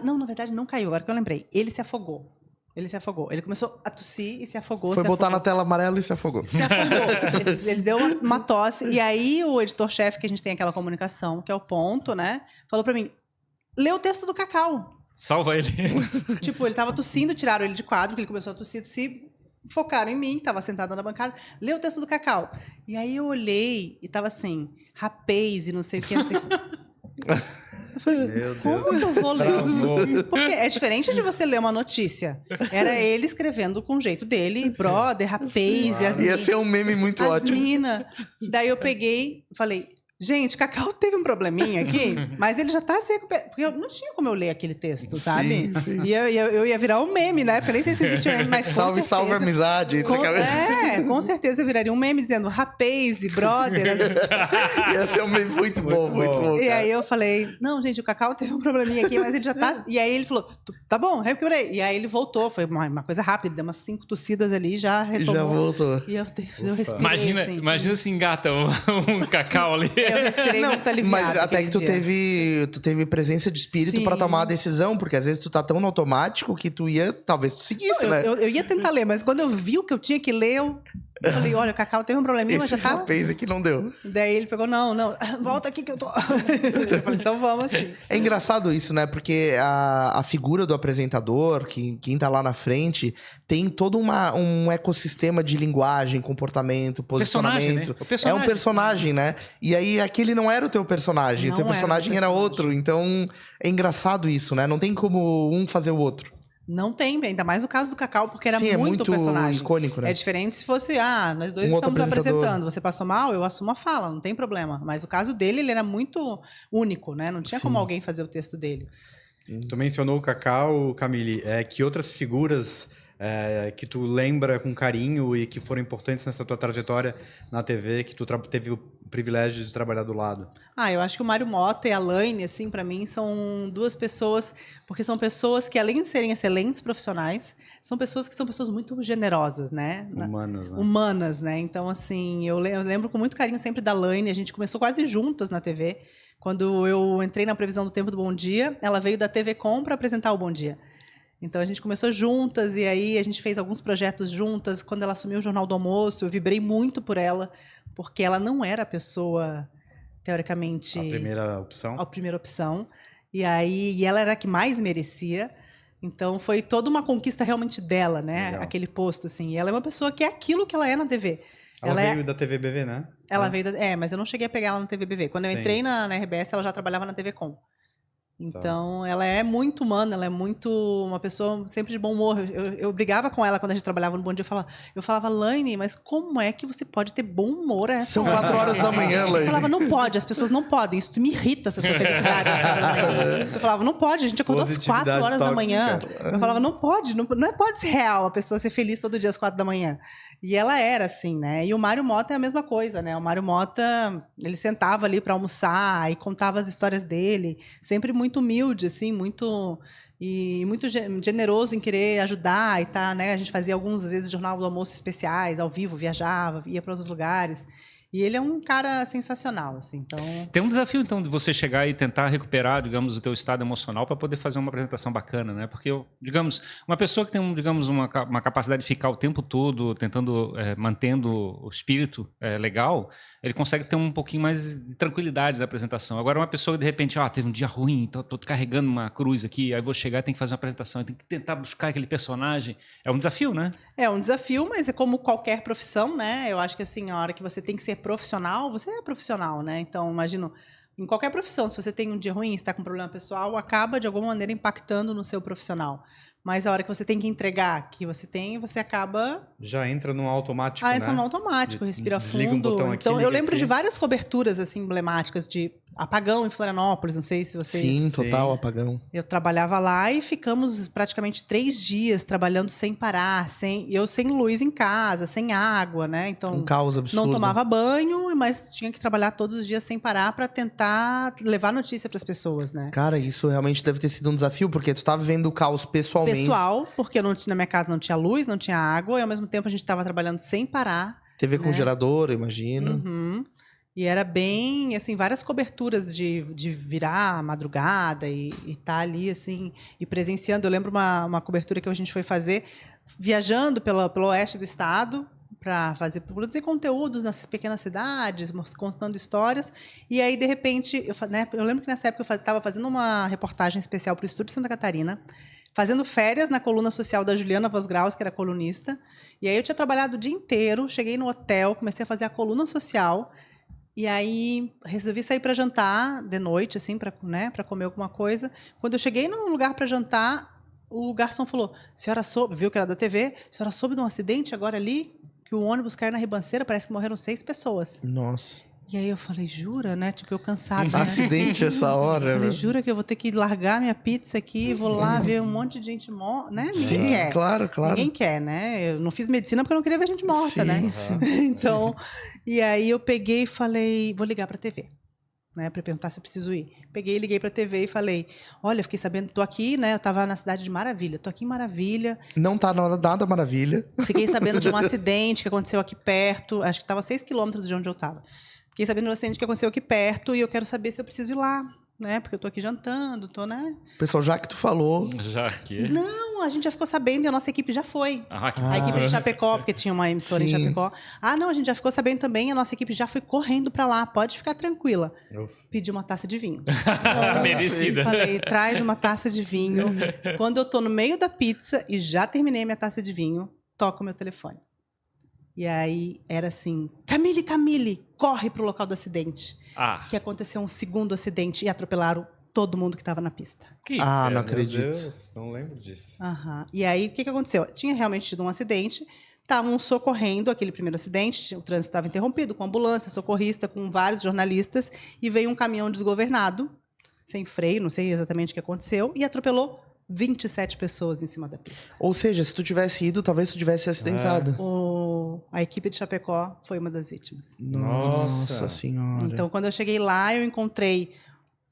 Não, na verdade não caiu, agora que eu lembrei. Ele se afogou. Ele começou a tossir e se afogou. Foi botar na tela amarela e se afogou. Se afogou. Ele deu uma tosse. E aí o editor-chefe, que a gente tem aquela comunicação, que é o ponto, né? Falou pra mim, lê o texto do Cacau. Salva ele. Tipo, ele tava tossindo, tiraram ele de quadro, porque ele começou a tossir. Focaram em mim, tava sentada na bancada. Lê o texto do Cacau. E aí eu olhei e tava assim, rapaz e não sei o que, não sei o que. Meu Deus. Como que eu vou ler? Porque é diferente de você ler uma notícia. Era ele escrevendo com o jeito dele, brother, rapaz, e as Ia ser um meme muito ótimo. Mina. Daí eu peguei, falei, Gente, Cacau teve um probleminha aqui, mas ele já tá se recuperando. Porque não tinha como eu ler aquele texto, sabe? Sim. E eu ia virar um meme, né? Porque eu nem sei se existia um meme, mas salve a amizade. Com certeza eu viraria um meme dizendo rapaz e brother. Ia ser um meme muito bom, muito bom. E aí eu falei, não, gente, o Cacau teve um probleminha aqui, mas ele já tá... E aí ele falou, tá bom, recuperei. E aí ele voltou, foi uma coisa rápida, deu umas 5 tossidas ali, já retomou. Já voltou. E eu respirei, Imagina se engata um Cacau ali. Eu respirei muito aliviado. Mas até que tu teve presença de espírito pra tomar a decisão, porque às vezes tu tá tão no automático que talvez tu seguisse, né? Eu ia tentar ler, mas quando eu vi o que eu tinha que ler, eu falei, olha, o Cacau teve um probleminha, mas já tá... rapaz aqui não deu. Daí ele pegou, não, volta aqui que eu tô... Eu falei, então vamos assim. É engraçado isso, né? Porque a figura do apresentador, quem tá lá na frente, tem todo um ecossistema de linguagem, comportamento, posicionamento. Personagem, né? É um personagem, né? E aí aquele não era o teu personagem, o teu personagem era outro. Então é engraçado isso, né? Não tem como um fazer o outro. Não tem, ainda mais no caso do Cacau, porque era Sim, muito personagem. Icônico, né? É diferente se fosse, nós dois estamos apresentando, você passou mal, eu assumo a fala, não tem problema. Mas o caso dele, ele era muito único, né? Não tinha como alguém fazer o texto dele. Tu mencionou o Cacau, Camille, que outras figuras que tu lembra com carinho e que foram importantes nessa tua trajetória na TV, que tu teve o privilégio de trabalhar do lado? Eu acho que o Mário Mota e a Laine, assim, para mim, são duas pessoas, porque são pessoas que, além de serem excelentes profissionais, são pessoas que são pessoas muito generosas, né? Humanas, né? Humanas, né? Então, assim, eu lembro com muito carinho sempre da Laine, a gente começou quase juntas na TV. Quando eu entrei na previsão do Tempo do Bom Dia, ela veio da TV Com para apresentar o Bom Dia. Então, a gente começou juntas e aí a gente fez alguns projetos juntas. Quando ela assumiu o Jornal do Almoço, eu vibrei muito por ela, porque ela não era a pessoa, teoricamente... A primeira opção. A primeira opção. E ela era a que mais merecia. Então, foi toda uma conquista realmente dela, né? Legal. Aquele posto, assim. E ela é uma pessoa que é aquilo que ela é na TV. Ela veio da TV BV, né? Ela veio mas eu não cheguei a pegar ela na TV BV. Quando eu entrei na RBS, ela já trabalhava na TV Com. Então, ela é muito humana, ela é muito uma pessoa sempre de bom humor. Eu brigava com ela quando a gente trabalhava no Bom Dia. Eu falava, Laine, mas como é que você pode ter bom humor a essa São hora? 4 horas da manhã, Laine. Eu falava, não pode, as pessoas não podem. Isso me irrita, essa sua felicidade. Eu falava, não pode, a gente acordou às 4 horas da manhã. Eu falava, não pode, não pode ser real a pessoa ser feliz todo dia às 4 da manhã. E ela era assim, né? E o Mário Mota é a mesma coisa, né? O Mário Mota, ele sentava ali para almoçar e contava as histórias dele, sempre muito humilde, assim, muito generoso em querer ajudar e tá, né? A gente fazia alguns, às vezes, jornal do almoço especiais, ao vivo, viajava, ia para outros lugares. E ele é um cara sensacional, assim, então... Tem um desafio, então, de você chegar e tentar recuperar, digamos, o teu estado emocional para poder fazer uma apresentação bacana, né? Porque, digamos, uma pessoa que tem, digamos, uma capacidade de ficar o tempo todo tentando, mantendo o espírito legal, ele consegue ter um pouquinho mais de tranquilidade na apresentação. Agora, uma pessoa que, de repente, teve um dia ruim, tô carregando uma cruz aqui, aí vou chegar e tenho que fazer uma apresentação, tem que tentar buscar aquele personagem. É um desafio, né? É um desafio, mas é como qualquer profissão, né? Eu acho que, assim, a hora que você tem que ser profissional, você é profissional, né? Então, imagino, em qualquer profissão, se você tem um dia ruim, está com um problema pessoal, acaba, de alguma maneira, impactando no seu profissional. Mas a hora que você tem que entregar que você tem, você acaba... Já entra no automático, né? Entra no automático, respira desliga fundo. Um botão aqui, então, eu lembro aqui. de várias coberturas assim, emblemáticas de apagão em Florianópolis, não sei se vocês... Sim, total apagão. Eu trabalhava lá e ficamos praticamente 3 dias trabalhando sem parar, eu sem luz em casa, sem água, né? Então, um caos absurdo. Não tomava banho, mas tinha que trabalhar todos os dias sem parar para tentar levar notícia para as pessoas, né? Cara, isso realmente deve ter sido um desafio, porque tu tava vendo o caos pessoalmente. Pessoal, porque na minha casa não tinha luz, não tinha água, e ao mesmo tempo a gente estava trabalhando sem parar. TV com gerador, eu imagino. Uhum. E era bem, assim, várias coberturas de virar a madrugada e estar ali, assim, e presenciando. Eu lembro uma cobertura que a gente foi fazer viajando pelo oeste do estado para produzir conteúdos nas pequenas cidades, contando histórias. E aí, de repente, eu lembro que nessa época eu estava fazendo uma reportagem especial para o Estúdio Santa Catarina, fazendo férias na coluna social da Juliana Vosgraus, que era colunista. E aí eu tinha trabalhado o dia inteiro, cheguei no hotel, comecei a fazer a coluna social. E aí resolvi sair para jantar de noite, assim, para comer alguma coisa. Quando eu cheguei num lugar para jantar, o garçom falou: "Senhora soube", viu que era da TV, "a senhora soube de um acidente agora ali, que o ônibus caiu na ribanceira, parece que morreram 6 pessoas". Nossa. E aí eu falei, jura, né? Tipo, eu cansada. Né? Acidente essa hora. Eu falei, jura que eu vou ter que largar minha pizza aqui, vou lá ver um monte de gente morta, né? Ninguém quer. Claro. Ninguém quer, né? Eu não fiz medicina porque eu não queria ver gente morta, né? Então, e aí eu peguei e falei, vou ligar pra TV. Né, para perguntar se eu preciso ir. Peguei, liguei para a TV e falei, olha, fiquei sabendo, tô aqui, né, eu tava na cidade de Maravilha, tô aqui em Maravilha. Não tá nada Maravilha. Fiquei sabendo de um acidente que aconteceu aqui perto, acho que tava 6 quilômetros de onde eu tava. Fiquei sabendo de um acidente que aconteceu aqui perto e eu quero saber se eu preciso ir lá, né, porque eu tô aqui jantando, tô, né. Pessoal, já que tu falou... Já que... Não, a gente já ficou sabendo e a nossa equipe já foi. A equipe de Chapecó, porque tinha uma emissora em Chapecó. Não, a gente já ficou sabendo também, a nossa equipe já foi correndo pra lá, pode ficar tranquila. Pedi uma taça de vinho. Merecida. Falei, traz uma taça de vinho. Quando eu tô no meio da pizza e já terminei minha taça de vinho, toco o meu telefone. E aí era assim, Camille, corre pro local do acidente. Que aconteceu um segundo acidente e atropelaram todo mundo que estava na pista. Não acredito. Meu Deus, não lembro disso. E aí, o que aconteceu? Tinha realmente tido um acidente, estavam socorrendo aquele primeiro acidente, o trânsito estava interrompido, com ambulância, socorrista, com vários jornalistas, e veio um caminhão desgovernado, sem freio, não sei exatamente o que aconteceu, e atropelou 27 pessoas em cima da pista. Ou seja, se tu tivesse ido, talvez tu tivesse acidentado. A equipe de Chapecó foi uma das vítimas. Nossa Senhora. Então, quando eu cheguei lá, eu encontrei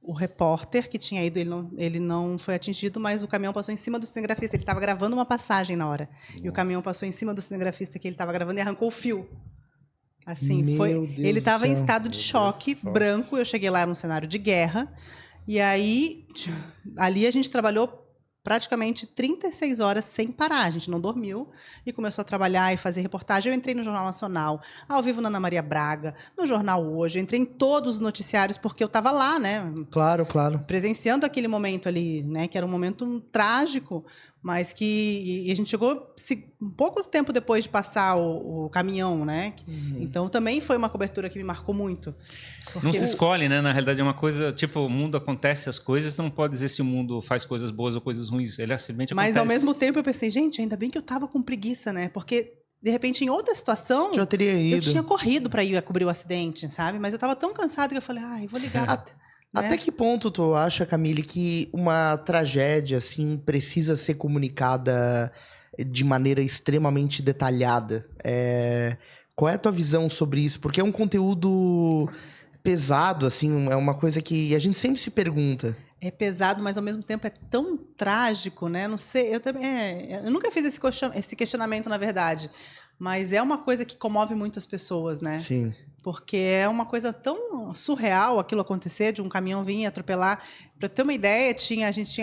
o repórter que tinha ido, ele não foi atingido, mas o caminhão passou em cima do cinegrafista. Ele estava gravando uma passagem na hora. E o caminhão passou em cima do cinegrafista que ele estava gravando e arrancou o fio. Assim, ele estava em estado de choque, branco. Eu cheguei lá num cenário de guerra. E aí, ali a gente trabalhou praticamente 36 horas sem parar. A gente não dormiu e começou a trabalhar e fazer reportagem. Eu entrei no Jornal Nacional, ao vivo na Ana Maria Braga, no Jornal Hoje. Eu entrei em todos os noticiários porque eu estava lá, né? Claro. Presenciando aquele momento ali, né? Que era um momento trágico, mas que... E a gente chegou um pouco tempo depois de passar o caminhão, né? Então, também foi uma cobertura que me marcou muito. Não se escolhe, né? Na realidade, é uma coisa... Tipo, o mundo acontece as coisas, não pode dizer se o mundo faz coisas boas ou coisas ruins. Ele simplesmente acontece. Mas, ao mesmo tempo, eu pensei, gente, ainda bem que eu tava com preguiça, né? Porque, de repente, em outra situação... Já teria ido. Eu tinha corrido para ir a cobrir o acidente, sabe? Mas eu tava tão cansada que eu falei, vou ligar... Até que ponto tu acha, Camille, que uma tragédia, assim, precisa ser comunicada de maneira extremamente detalhada? Qual é a tua visão sobre isso? Porque é um conteúdo pesado, assim, é uma coisa que a gente sempre se pergunta. É pesado, mas ao mesmo tempo é tão trágico, né? Não sei, eu também... eu nunca fiz esse questionamento, na verdade. Mas é uma coisa que comove muitas pessoas, né? Sim. Porque é uma coisa tão surreal aquilo acontecer, de um caminhão vir atropelar. Para ter uma ideia, a gente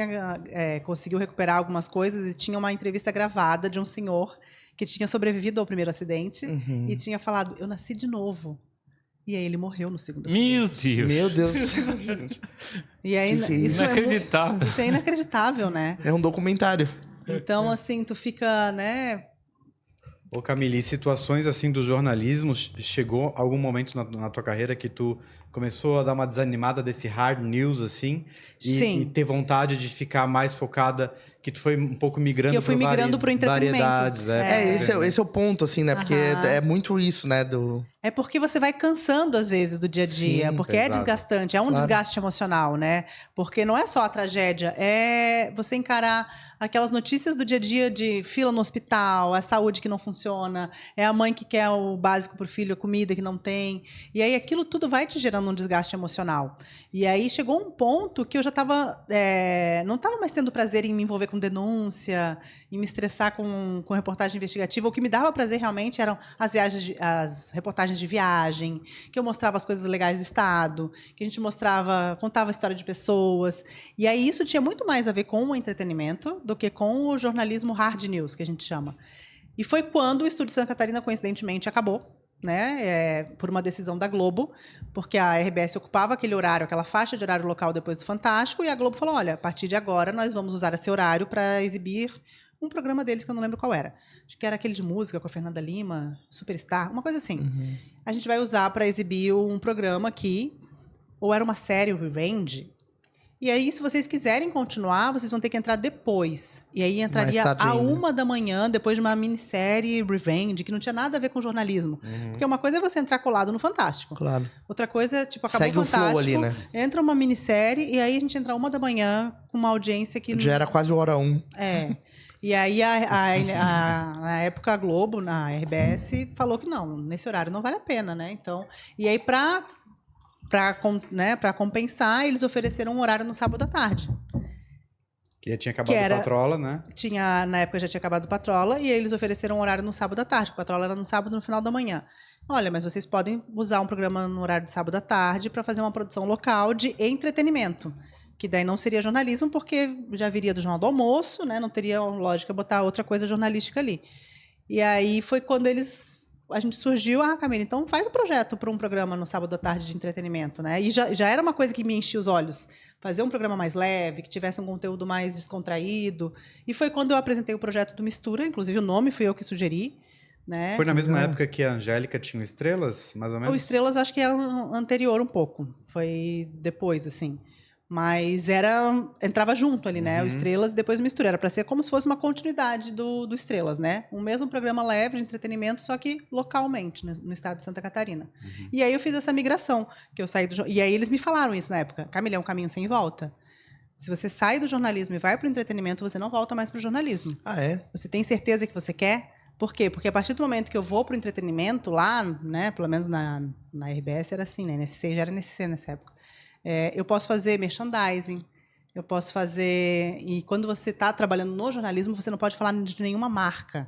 conseguiu recuperar algumas coisas e tinha uma entrevista gravada de um senhor que tinha sobrevivido ao primeiro acidente e tinha falado, eu nasci de novo. E aí ele morreu no segundo acidente. Meu Deus. E aí, isso é inacreditável. Isso é inacreditável, né? É um documentário. Então, assim, tu fica, né... Ô Camille, situações assim do jornalismo, chegou algum momento na tua carreira que tu começou a dar uma desanimada desse hard news, assim? E ter vontade de ficar mais focada, que tu foi um pouco migrando para eu fui migrando pro entretenimento. Variedades. Esse é o ponto, assim, né? Porque é muito isso, né? É porque você vai cansando, às vezes, do dia a dia. Sim, porque é desgastante, é um desgaste emocional, né? Porque não é só a tragédia, é você encarar aquelas notícias do dia a dia de fila no hospital, a saúde que não funciona, é a mãe que quer o básico pro filho, a comida que não tem. E aí aquilo tudo vai te gerando um desgaste emocional. E aí chegou um ponto que eu já estava... não estava mais tendo prazer em me envolver com denúncia, em me estressar com reportagem investigativa. O que me dava prazer realmente eram as reportagens de viagem, que eu mostrava as coisas legais do Estado, que a gente contava a história de pessoas. E aí isso tinha muito mais a ver com o entretenimento do que com o jornalismo hard news, que a gente chama. E foi quando o Estúdio Santa Catarina, coincidentemente, acabou, né, por uma decisão da Globo, porque a RBS ocupava aquele horário, aquela faixa de horário local depois do Fantástico, e a Globo falou, olha, a partir de agora nós vamos usar esse horário para exibir um programa deles que eu não lembro qual era. Acho que era aquele de música com a Fernanda Lima, Superstar, uma coisa assim. A gente vai usar para exibir um programa que ou era uma série, o Revenge, E aí, se vocês quiserem continuar, vocês vão ter que entrar depois. E aí entraria à 1h, depois de uma minissérie Revenge, que não tinha nada a ver com jornalismo. Porque uma coisa é você entrar colado no Fantástico. Claro. Outra coisa é, tipo, acabou Segue o Fantástico, o flow ali, né? entra uma minissérie, e aí a gente entra 1h com uma audiência que... Já era quase hora 1. É. E aí, na época, a Globo, na RBS, falou que não, nesse horário não vale a pena, né? Então, e aí, para compensar, eles ofereceram um horário no sábado à tarde. Que tinha acabado o Patrola, né? Na época já tinha acabado o Patrola, e eles ofereceram um horário no sábado à tarde. O Patrola era no sábado, no final da manhã. Olha, mas vocês podem usar um programa no horário de sábado à tarde para fazer uma produção local de entretenimento. Que daí não seria jornalismo, porque já viria do Jornal do Almoço, né? Não teria lógica botar outra coisa jornalística ali. E aí foi quando a gente surgiu, Camila, então faz um projeto para um programa no sábado à tarde de entretenimento, né? E já era uma coisa que me enchia os olhos. Fazer um programa mais leve, que tivesse um conteúdo mais descontraído. E foi quando eu apresentei o projeto do Mistura, inclusive o nome fui eu que sugeri. Né? Foi na mesma época que a Angélica tinha o Estrelas, mais ou menos? O Estrelas acho que é anterior um pouco. Foi depois, assim. Mas entrava junto ali, né? O Estrelas e depois o Mistura. Era para ser como se fosse uma continuidade do Estrelas, né? Um mesmo programa leve de entretenimento, só que localmente, no estado de Santa Catarina. E aí eu fiz essa migração, que eu saí e aí eles me falaram isso na época. Camila, é um caminho sem volta. Se você sai do jornalismo e vai para o entretenimento, você não volta mais para o jornalismo. Ah, é? Você tem certeza que você quer? Por quê? Porque a partir do momento que eu vou para o entretenimento, lá, né? Pelo menos na RBS era assim, né? NSC já era NSC nessa época. Eu posso fazer merchandising, eu posso fazer... E quando você está trabalhando no jornalismo, você não pode falar de nenhuma marca.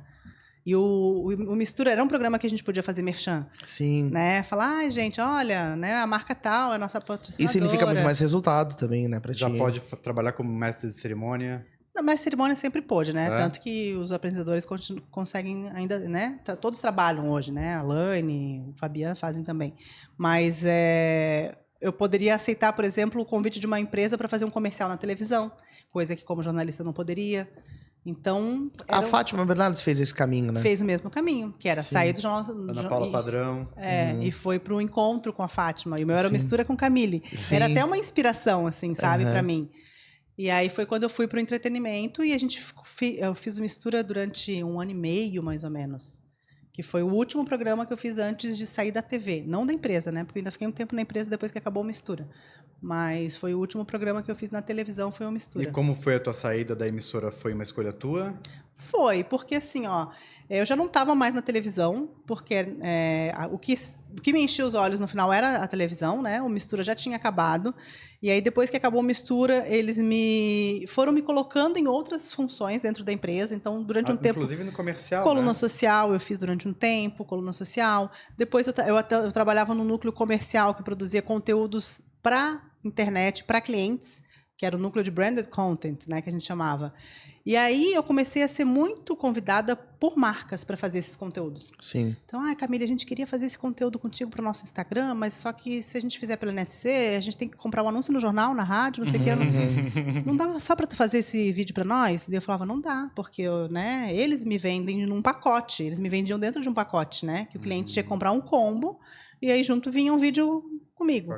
E o Mistura era um programa que a gente podia fazer merchan. Sim. Né? Falar, gente, olha, né, a marca tal é a nossa patrocinadora. E significa muito mais resultado também, né? Pra Já pode trabalhar como mestre de cerimônia? Não, mestre de cerimônia sempre pôde, né? Tanto que os apresentadores conseguem ainda, né? Todos trabalham hoje, né? A Laine, o Fabiano fazem também. Mas... eu poderia aceitar, por exemplo, o convite de uma empresa para fazer um comercial na televisão, coisa que como jornalista não poderia. Então... A Fátima Bernardes fez esse caminho, né? Fez o mesmo caminho, que era sair do jornal... Ana Paula Padrão. E foi para o encontro com a Fátima. E o meu era Mistura com Camille. Sim. Era até uma inspiração, assim, sabe, para mim. E aí foi quando eu fui para o entretenimento e eu fiz o Mistura durante 1 ano e meio, mais ou menos. Que foi o último programa que eu fiz antes de sair da TV. Não da empresa, né? Porque eu ainda fiquei um tempo na empresa depois que acabou o Mistura. Mas foi o último programa que eu fiz na televisão, foi o Mistura. E como foi a tua saída da emissora? Foi uma escolha tua? Foi, porque assim, eu já não estava mais na televisão, porque o que me enchia os olhos no final era a televisão, né? O Mistura já tinha acabado. E aí, depois que acabou o Mistura, eles foram me colocando em outras funções dentro da empresa. Então, durante um tempo... Inclusive no comercial, Coluna social, eu fiz durante um tempo, coluna social. Depois, eu trabalhava no núcleo comercial, que produzia conteúdos para internet, para clientes, que era o núcleo de branded content, né, que a gente chamava. E aí eu comecei a ser muito convidada por marcas para fazer esses conteúdos. Sim. Então, Camila, a gente queria fazer esse conteúdo contigo para o nosso Instagram, mas só que se a gente fizer pela NSC, a gente tem que comprar um anúncio no jornal, na rádio, não sei o que. Não dava só para tu fazer esse vídeo para nós? E eu falava, não dá, porque né, eles me vendem num pacote, eles me vendiam dentro de um pacote, né? Que o cliente tinha que comprar um combo e aí junto vinha um vídeo comigo.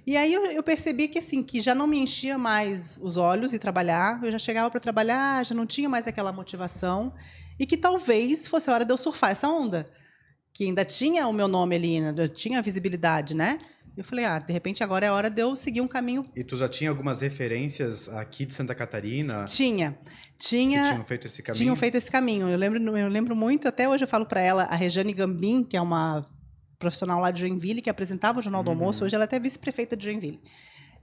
E aí eu percebi que assim, que já não me enchia mais os olhos e trabalhar, eu já chegava para trabalhar, já não tinha mais aquela motivação e que talvez fosse a hora de eu surfar essa onda, que ainda tinha o meu nome ali, ainda tinha visibilidade, né? Eu falei, de repente agora é a hora de eu seguir um caminho. E tu já tinha algumas referências aqui de Santa Catarina? Tinha. Que tinham feito esse caminho? Tinham feito esse caminho. Eu lembro muito, até hoje eu falo para ela, a Rejane Gambim, que é uma profissional lá de Joinville, que apresentava o Jornal do Almoço, hoje ela é até vice-prefeita de Joinville.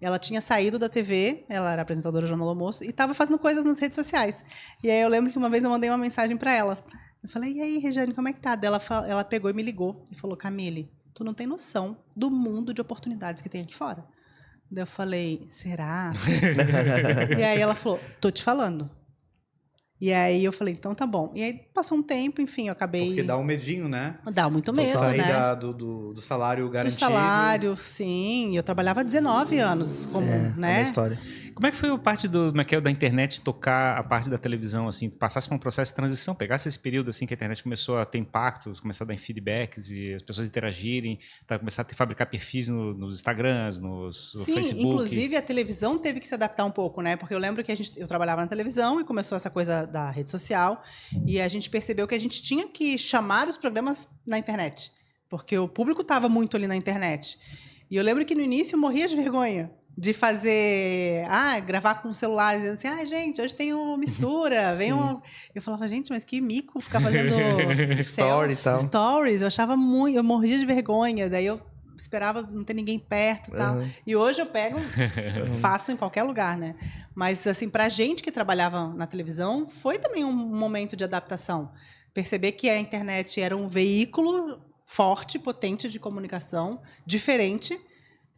Ela tinha saído da TV, ela era apresentadora do Jornal do Almoço, e estava fazendo coisas nas redes sociais. E aí eu lembro que uma vez eu mandei uma mensagem para ela. Eu falei, e aí, Rejane, como é que tá? Ela pegou e me ligou e falou, Camille, tu não tem noção do mundo de oportunidades que tem aqui fora. Daí eu falei, será? E aí ela falou, tô te falando. E aí eu falei, então tá bom. E aí passou um tempo, enfim, eu acabei... Porque dá um medinho, né? Dá muito medo, sair né? do salário garantido. Do salário, sim. Eu trabalhava há 19 anos como, né? É uma história. Como é que foi a parte da internet tocar a parte da televisão, assim, passasse por um processo de transição, pegasse esse período, assim, que a internet começou a ter impactos, começar a dar feedbacks e as pessoas interagirem, começar a fabricar perfis nos Instagrams, no Facebook? Sim, inclusive a televisão teve que se adaptar um pouco, né? Porque eu lembro que eu trabalhava na televisão e começou essa coisa da rede social e a gente percebeu que a gente tinha que chamar os programas na internet, porque o público estava muito ali na internet. E eu lembro que no início eu morria de vergonha de fazer, gravar com o celular, dizendo assim, gente, hoje tem uma mistura, vem um... Eu falava, gente, mas que mico ficar fazendo story e tal. Stories, eu achava muito, eu morria de vergonha, daí eu esperava não ter ninguém perto e tal. E hoje eu pego, faço em qualquer lugar, né? Mas, assim, pra gente que trabalhava na televisão, foi também um momento de adaptação. Perceber que a internet era um veículo forte, potente de comunicação, diferente,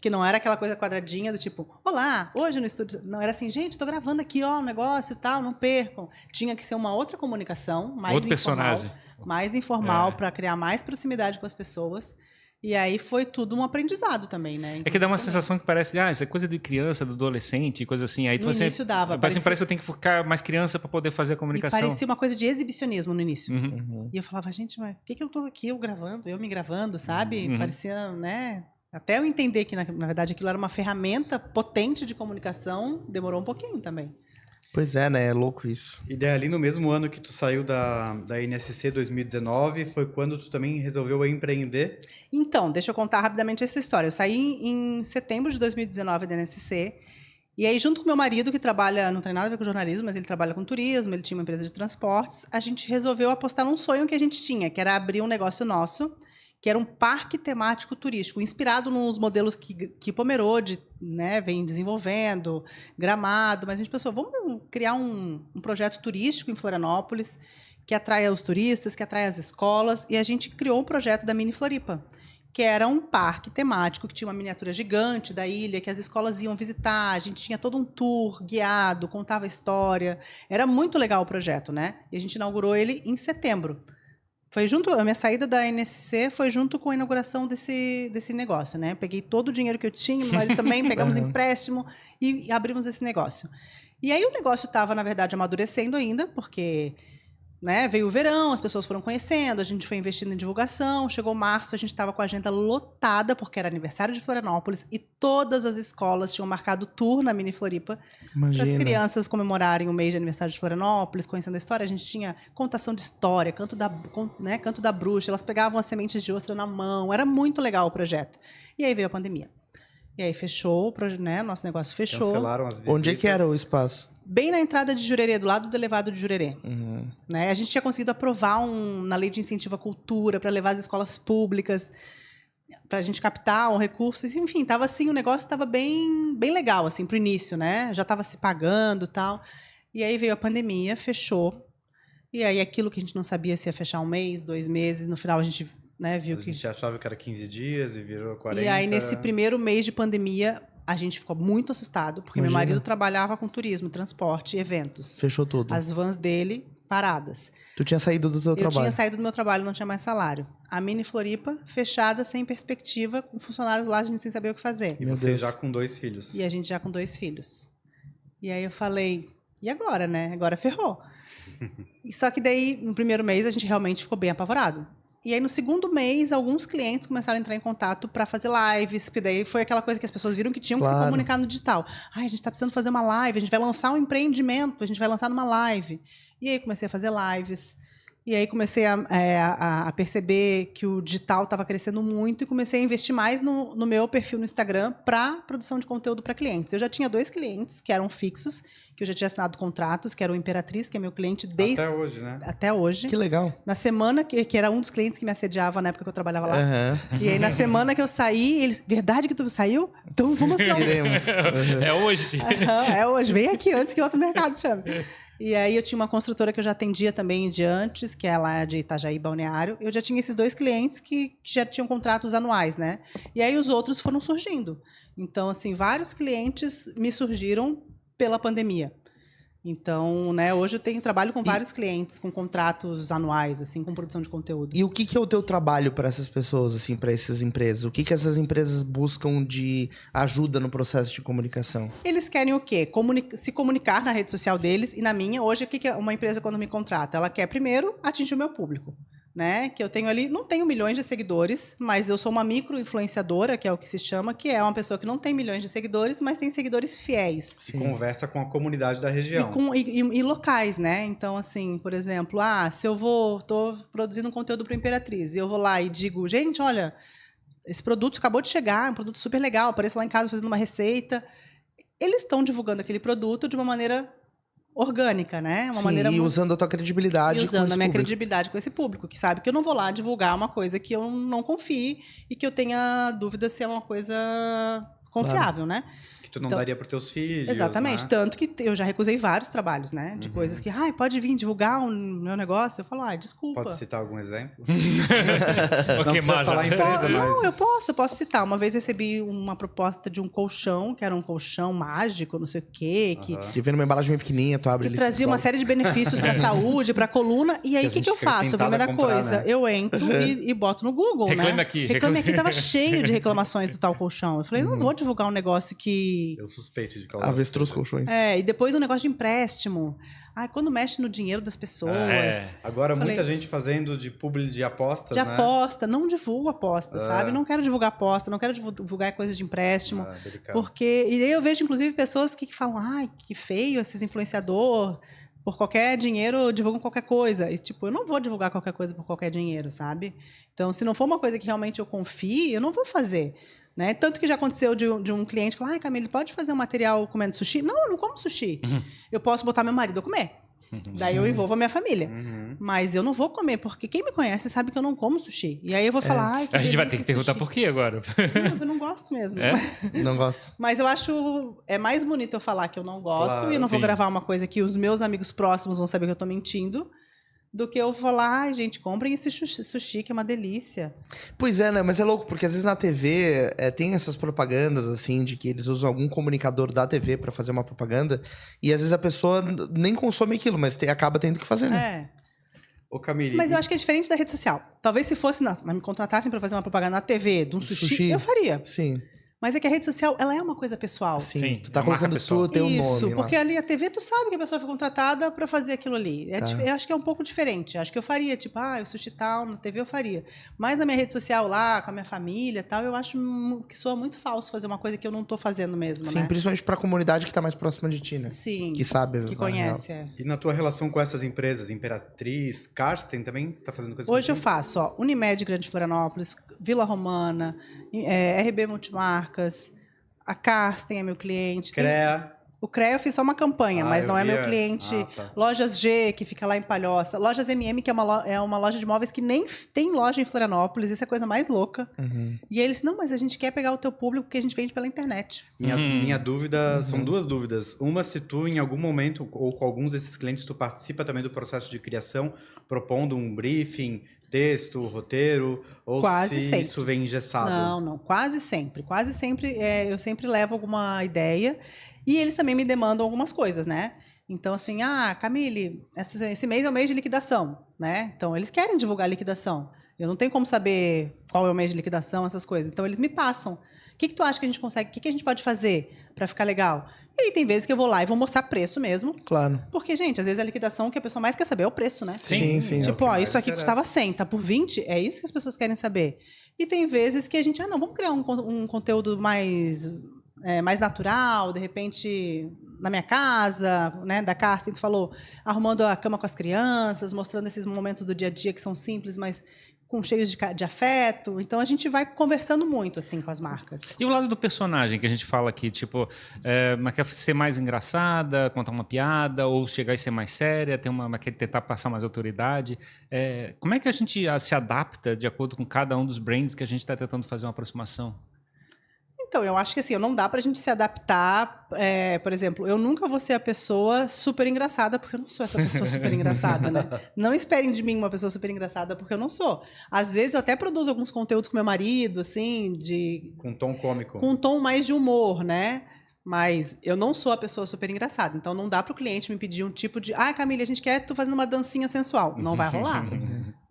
que não era aquela coisa quadradinha do tipo, olá, hoje no estúdio... Não, era assim, gente, estou gravando aqui, um negócio e tal, não percam. Tinha que ser uma outra comunicação, mais outro informal. Personagem. Mais informal, para criar mais proximidade com as pessoas. E aí foi tudo um aprendizado também, né? É que dá uma sensação que parece, isso é coisa de criança, do adolescente, coisa assim. Aí no início dava. Parece que eu tenho que ficar mais criança para poder fazer a comunicação. E parecia uma coisa de exibicionismo no início. E eu falava, gente, mas por que eu estou aqui, eu me gravando, sabe? Parecia, né... Até eu entender que, na verdade, aquilo era uma ferramenta potente de comunicação, demorou um pouquinho também. Pois é, né? É louco isso. E daí, ali no mesmo ano que tu saiu da NSC 2019, foi quando tu também resolveu empreender? Então, deixa eu contar rapidamente essa história. Eu saí em setembro de 2019 da NSC, e aí, junto com meu marido, que trabalha, não tem nada a ver com jornalismo, mas ele trabalha com turismo, ele tinha uma empresa de transportes, a gente resolveu apostar num sonho que a gente tinha, que era abrir um negócio nosso, que era um parque temático turístico, inspirado nos modelos que Pomerode, né, vem desenvolvendo, Gramado, mas a gente pensou, vamos criar um projeto turístico em Florianópolis, que atraia os turistas, que atraia as escolas, e a gente criou um projeto da Mini Floripa, que era um parque temático, que tinha uma miniatura gigante da ilha, que as escolas iam visitar, a gente tinha todo um tour guiado, contava a história, era muito legal o projeto, né? E a gente inaugurou ele em setembro. A minha saída da NSC foi junto com a inauguração desse negócio, né? Peguei todo o dinheiro que eu tinha, meu marido também, pegamos empréstimo e abrimos esse negócio. E aí o negócio estava, na verdade, amadurecendo ainda, porque... né, veio o verão, as pessoas foram conhecendo, a gente foi investindo em divulgação, chegou março, a gente estava com a agenda lotada, porque era aniversário de Florianópolis, e todas as escolas tinham marcado tour na Mini Floripa, para as crianças comemorarem o mês de aniversário de Florianópolis, conhecendo a história. A gente tinha contação de história, canto da bruxa, elas pegavam as sementes de ostra na mão, era muito legal o projeto. E aí veio a pandemia. E aí fechou, né, nosso negócio fechou. Cancelaram as visitas. Onde é que era o espaço? Bem na entrada de Jurerê, do lado do elevado de Jurerê. Né? A gente tinha conseguido aprovar na lei de incentivo à cultura para levar as escolas públicas, para a gente captar um recurso. Enfim, tava assim, o negócio estava bem legal assim, para o início, né? Já estava se pagando e tal. E aí veio a pandemia, fechou. E aí aquilo que a gente não sabia se ia fechar 1 mês, 2 meses, no final a gente... né, viu a gente achava que era 15 dias e virou 40. E aí, nesse primeiro mês de pandemia, a gente ficou muito assustado, porque meu marido trabalhava com turismo, transporte e eventos. Fechou tudo. As vans dele paradas. Tu tinha saído do teu trabalho? Eu tinha saído do meu trabalho, não tinha mais salário. A Mini Floripa, fechada, sem perspectiva, com funcionários lá, a gente sem saber o que fazer. E você já com 2 filhos. E a gente já com 2 filhos. E aí eu falei, e agora, né? Agora ferrou. Só que daí, no primeiro mês, a gente realmente ficou bem apavorado. E aí, no segundo mês, alguns clientes começaram a entrar em contato para fazer lives, porque daí foi aquela coisa que as pessoas viram que tinham que se comunicar no digital. A gente está precisando fazer uma live, a gente vai lançar um empreendimento, a gente vai lançar numa live. E aí, comecei a fazer lives. E aí, comecei a perceber que o digital estava crescendo muito e comecei a investir mais no meu perfil no Instagram para produção de conteúdo para clientes. Eu já tinha 2 clientes que eram fixos, que eu já tinha assinado contratos, que era o Imperatriz, que é meu cliente desde... Até hoje, né? Até hoje. Que legal. Na semana que era um dos clientes que me assediava na época que eu trabalhava lá. E aí, na semana que eu saí, eles... Verdade que tu saiu? Então, vamos assinar. É hoje. É hoje. Vem aqui antes que outro mercado chame. E aí eu tinha uma construtora que eu já atendia também de antes, que é lá de Itajaí, Balneário. Eu já tinha esses 2 clientes que já tinham contratos anuais, né? E aí os outros foram surgindo. Então, assim, vários clientes me surgiram pela pandemia. Então, né, hoje eu trabalho com vários clientes, com contratos anuais, assim, com produção de conteúdo. E o que é o teu trabalho para essas pessoas, assim, para essas empresas? O que essas empresas buscam de ajuda no processo de comunicação? Eles querem o quê? Se comunicar na rede social deles e na minha. Hoje, o que uma empresa, quando me contrata? Ela quer, primeiro, atingir o meu público. Né? Que eu tenho ali, não tenho milhões de seguidores, mas eu sou uma micro-influenciadora, que é o que se chama, que é uma pessoa que não tem milhões de seguidores, mas tem seguidores fiéis. Se conversa com a comunidade da região. E locais, né? Então, assim, por exemplo, se eu tô produzindo um conteúdo para Imperatriz, e eu vou lá e digo, gente, olha, esse produto acabou de chegar, um produto super legal, apareço lá em casa fazendo uma receita. Eles estão divulgando aquele produto de uma maneira orgânica, né? Uma maneira e usando a tua credibilidade. E usando a minha credibilidade com esse público, que sabe que eu não vou lá divulgar uma coisa que eu não confie e que eu tenha dúvida se é uma coisa confiável, né? Que tu não daria para teus filhos. Exatamente. Né? Tanto que eu já recusei vários trabalhos, né? De coisas que, pode vir divulgar o meu negócio. Eu falo, desculpa. Pode citar algum exemplo? Não precisa falar empresa, mas... Não, eu posso citar. Uma vez recebi uma proposta de um colchão, que era um colchão mágico, não sei o quê. Que vem numa embalagem bem pequenininha, tu abre ele. Que trazia uma série de benefícios para a saúde, para a coluna. E aí, o que eu faço? A primeira coisa, né? Eu entro e boto no Google, Reclame né? aqui. Reclame aqui. Tava cheio de reclamações do tal colchão. Eu falei, não vou divulgar um negócio que... Eu suspeito de que avestruz colchões. E depois um negócio de empréstimo. Quando mexe no dinheiro das pessoas. Agora, muita gente fazendo de publi de apostas, né? Aposta. Não divulgo aposta, sabe? Não quero divulgar aposta, não quero divulgar coisas de empréstimo. Porque... E aí eu vejo, inclusive, pessoas que falam, que feio esses influenciador. Por qualquer dinheiro, divulgam qualquer coisa. E, eu não vou divulgar qualquer coisa por qualquer dinheiro, sabe? Então, se não for uma coisa que realmente eu confie, eu não vou fazer. Né? Tanto que já aconteceu de um cliente falar, Camille, pode fazer um material comendo sushi? Não, eu não como sushi. Eu posso botar meu marido a comer. Daí eu envolvo a minha família. Mas eu não vou comer, porque quem me conhece sabe que eu não como sushi. E aí eu vou falar, a gente vai ter que perguntar por quê agora. Não, eu não gosto mesmo. Não gosto. Mas eu acho... É mais bonito eu falar que eu não gosto e eu não vou gravar uma coisa que os meus amigos próximos vão saber que eu tô mentindo, do que eu falar, gente, comprem esse sushi, que é uma delícia. Pois é, né? Mas é louco, porque às vezes na TV tem essas propagandas, assim, de que eles usam algum comunicador da TV pra fazer uma propaganda, e às vezes a pessoa nem consome aquilo, mas acaba tendo que fazer, né? Ô, Camille... Mas eu acho que é diferente da rede social. Talvez se fosse, mas me contratassem pra fazer uma propaganda na TV de um sushi, eu faria. Sim. Mas é que a rede social, ela é uma coisa pessoal. Sim, tu tá colocando tu, teu nome. Isso, porque ali a TV, tu sabe que a pessoa foi contratada para fazer aquilo ali. Eu acho que é um pouco diferente. Acho que eu faria, o sushi tal, na TV eu faria. Mas na minha rede social lá, com a minha família e tal, eu acho que soa muito falso fazer uma coisa que eu não tô fazendo mesmo, né? Sim, principalmente pra comunidade que tá mais próxima de ti, né? Sim. Que sabe. Que conhece, E na tua relação com essas empresas, Imperatriz, Karsten também tá fazendo coisa Hoje eu faço, Unimed Grande Florianópolis, Vila Romana, RB Multimarcas, a Karsten é meu cliente. CREA. O CREA eu fiz só uma campanha, mas não é meu cliente. Lojas G, que fica lá em Palhoça. Lojas MM, que é uma loja de móveis que nem tem loja em Florianópolis. Isso é a coisa mais louca. E aí eles, não, mas a gente quer pegar o teu público porque a gente vende pela internet. Minha dúvida, são duas dúvidas. Uma, se tu, em algum momento, ou com alguns desses clientes, tu participa também do processo de criação, propondo um briefing, texto, roteiro, ou quase sempre. Isso vem engessado? Não, quase sempre. Quase sempre, eu sempre levo alguma ideia e eles também me demandam algumas coisas, né? Então, assim, Camille, esse mês é o mês de liquidação, né? Então, eles querem divulgar a liquidação. Eu não tenho como saber qual é o mês de liquidação, essas coisas. Então, eles me passam. O que tu acha que a gente consegue? O que a gente pode fazer para ficar legal? E aí tem vezes que eu vou lá e vou mostrar preço mesmo. Claro. Porque, gente, às vezes a liquidação que a pessoa mais quer saber é o preço, né? Sim. Isso aqui custava 100, tá por 20, é isso que as pessoas querem saber. E tem vezes que a gente, vamos criar um conteúdo mais natural, de repente, na minha casa, né, da Karsten, tu falou, arrumando a cama com as crianças, mostrando esses momentos do dia a dia que são simples, mas com cheios de afeto. Então, a gente vai conversando muito, assim, com as marcas. E o lado do personagem, que a gente fala aqui, mas quer ser mais engraçada, contar uma piada, ou chegar e ser mais séria, quer tentar passar mais autoridade. Como é que a gente se adapta de acordo com cada um dos brands que a gente está tentando fazer uma aproximação? Então, eu acho que assim, não dá pra gente se adaptar. Por exemplo, eu nunca vou ser a pessoa super engraçada, porque eu não sou essa pessoa super engraçada, né? Não esperem de mim uma pessoa super engraçada, porque eu não sou. Às vezes eu até produzo alguns conteúdos com meu marido, assim, com tom cômico. Com um tom mais de humor, né? Mas eu não sou a pessoa super engraçada. Então, não dá pro cliente me pedir um tipo de... Camila, a gente quer tu fazendo uma dancinha sensual. Não vai rolar.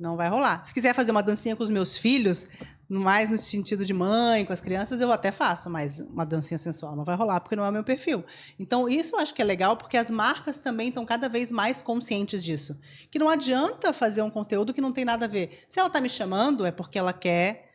Não vai rolar. Se quiser fazer uma dancinha com os meus filhos, mais no sentido de mãe, com as crianças, eu até faço. Mas uma dancinha sensual não vai rolar, porque não é o meu perfil. Então, isso eu acho que é legal, porque as marcas também estão cada vez mais conscientes disso. Que não adianta fazer um conteúdo que não tem nada a ver. Se ela tá me chamando, é porque ela quer...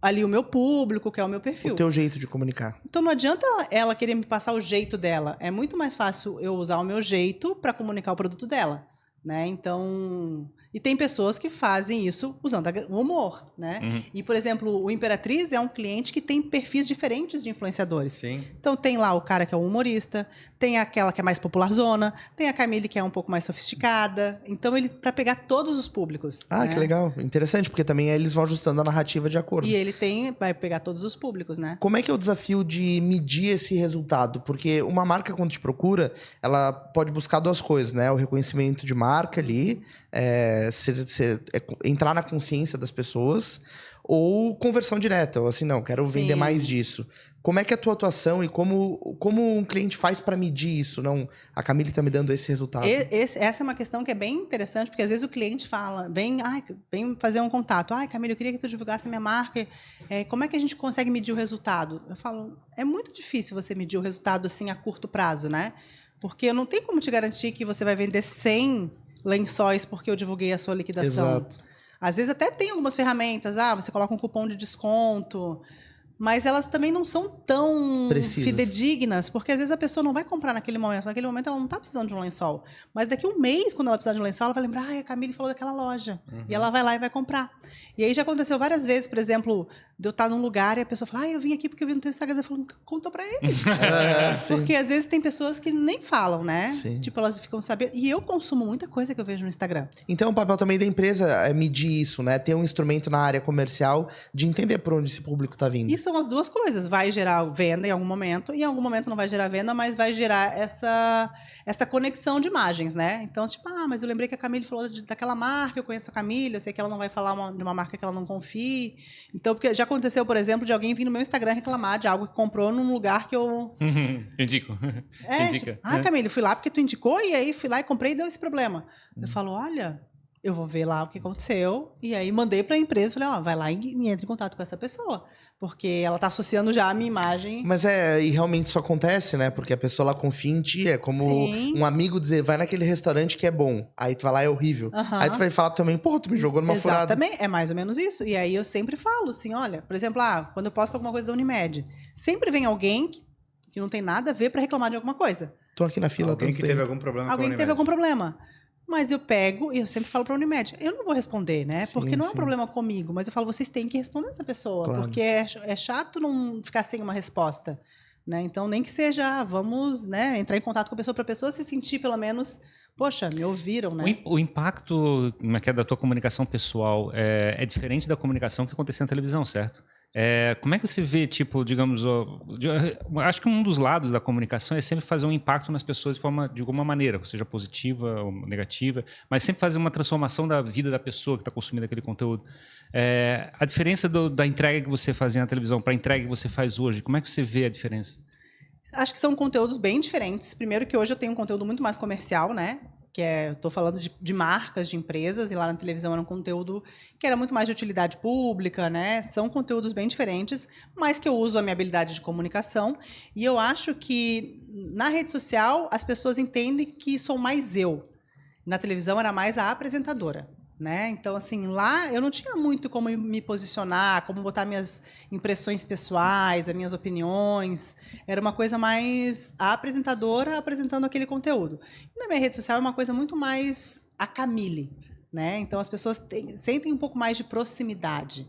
ali o meu público, que é o meu perfil. O teu jeito de comunicar. Então não adianta ela querer me passar o jeito dela. É muito mais fácil eu usar o meu jeito para comunicar o produto dela, né? Então... E tem pessoas que fazem isso usando o humor, né? E, por exemplo, o Imperatriz é um cliente que tem perfis diferentes de influenciadores. Sim. Então tem lá o cara que é o humorista, tem aquela que é mais popularzona, tem a Camille que é um pouco mais sofisticada. Então ele para pegar todos os públicos. Né? Que legal. Interessante, porque também eles vão ajustando a narrativa de acordo. E ele vai pegar todos os públicos, né? Como é que é o desafio de medir esse resultado? Porque uma marca, quando te procura, ela pode buscar duas coisas, né? O reconhecimento de marca ali, entrar na consciência das pessoas, ou conversão direta, ou assim, não, quero vender mais disso. Como é que é a tua atuação e como um cliente faz para medir isso? Não, a Camille tá me dando esse resultado. Essa é uma questão que é bem interessante, porque às vezes o cliente fala, vem fazer um contato. Camille, eu queria que tu divulgasse a minha marca. Como é que a gente consegue medir o resultado? Eu falo, é muito difícil você medir o resultado assim a curto prazo, né? Porque não tem como te garantir que você vai vender 100 lençóis porque eu divulguei a sua liquidação. Exato. Às vezes até tem algumas ferramentas, você coloca um cupom de desconto, mas elas também não são tão fidedignas, porque às vezes a pessoa não vai comprar naquele momento. Naquele momento ela não está precisando de um lençol. Mas daqui a um mês, quando ela precisar de um lençol, ela vai lembrar, a Camille falou daquela loja. E ela vai lá e vai comprar. E aí já aconteceu várias vezes, por exemplo, de eu estar num lugar e a pessoa fala, eu vim aqui porque eu vi no teu Instagram. Eu falo, conta pra ele. Porque às vezes tem pessoas que nem falam, né? Sim. Tipo, elas ficam sabendo. E eu consumo muita coisa que eu vejo no Instagram. Então o papel também da empresa é medir isso, né? Ter um instrumento na área comercial de entender por onde esse público tá vindo. E são as duas coisas. Vai gerar venda em algum momento, e em algum momento não vai gerar venda, mas vai gerar essa conexão de imagens, né? Então, tipo, mas eu lembrei que a Camille falou daquela marca, eu conheço a Camille, eu sei que ela não vai falar de uma marca que ela não confie. Então, porque já aconteceu, por exemplo, de alguém vir no meu Instagram reclamar de algo que comprou num lugar que eu... Indico. Indica. Tipo, Camille, fui lá porque tu indicou, e aí fui lá e comprei e deu esse problema. Eu falo, olha... Eu vou ver lá o que aconteceu. E aí mandei para a empresa, falei, vai lá e entre em contato com essa pessoa. Porque ela está associando já a minha imagem. Mas e realmente isso acontece, né? Porque a pessoa lá confia em ti. É como um amigo dizer, vai naquele restaurante que é bom. Aí tu vai lá, é horrível. Aí tu vai falar também, tu me jogou numa furada. Exatamente, é mais ou menos isso. E aí eu sempre falo assim, olha, por exemplo, quando eu posto alguma coisa da Unimed, sempre vem alguém que não tem nada a ver para reclamar de alguma coisa. Tô aqui na fila. Alguém que teve algum problema com a Unimed. Alguém que teve algum problema. Mas eu pego e eu sempre falo para a Unimed, eu não vou responder, né? Porque não é um problema comigo, mas eu falo, vocês têm que responder essa pessoa, claro. Porque é chato não ficar sem uma resposta, né? Então, nem que seja, vamos, né, entrar em contato com a pessoa para a pessoa se sentir, pelo menos, poxa, me ouviram, né? O impacto da tua comunicação pessoal é diferente da comunicação que acontece na televisão, certo? Como é que você vê, tipo, digamos, acho que um dos lados da comunicação é sempre fazer um impacto nas pessoas de alguma maneira, seja positiva ou negativa, mas sempre fazer uma transformação da vida da pessoa que está consumindo aquele conteúdo. A diferença da entrega que você fazia na televisão para a entrega que você faz hoje, como é que você vê a diferença? Acho que são conteúdos bem diferentes. Primeiro que hoje eu tenho um conteúdo muito mais comercial, né? Estou falando de marcas, de empresas, e lá na televisão era um conteúdo que era muito mais de utilidade pública, né? São conteúdos bem diferentes, mas que eu uso a minha habilidade de comunicação. E eu acho que na rede social as pessoas entendem que sou mais eu. Na televisão era mais a apresentadora, né? Então, assim, lá eu não tinha muito como me posicionar, como botar minhas impressões pessoais, as minhas opiniões. Era uma coisa mais a apresentadora apresentando aquele conteúdo. E na minha rede social é uma coisa muito mais a Camille, né? Então, as pessoas sentem um pouco mais de proximidade.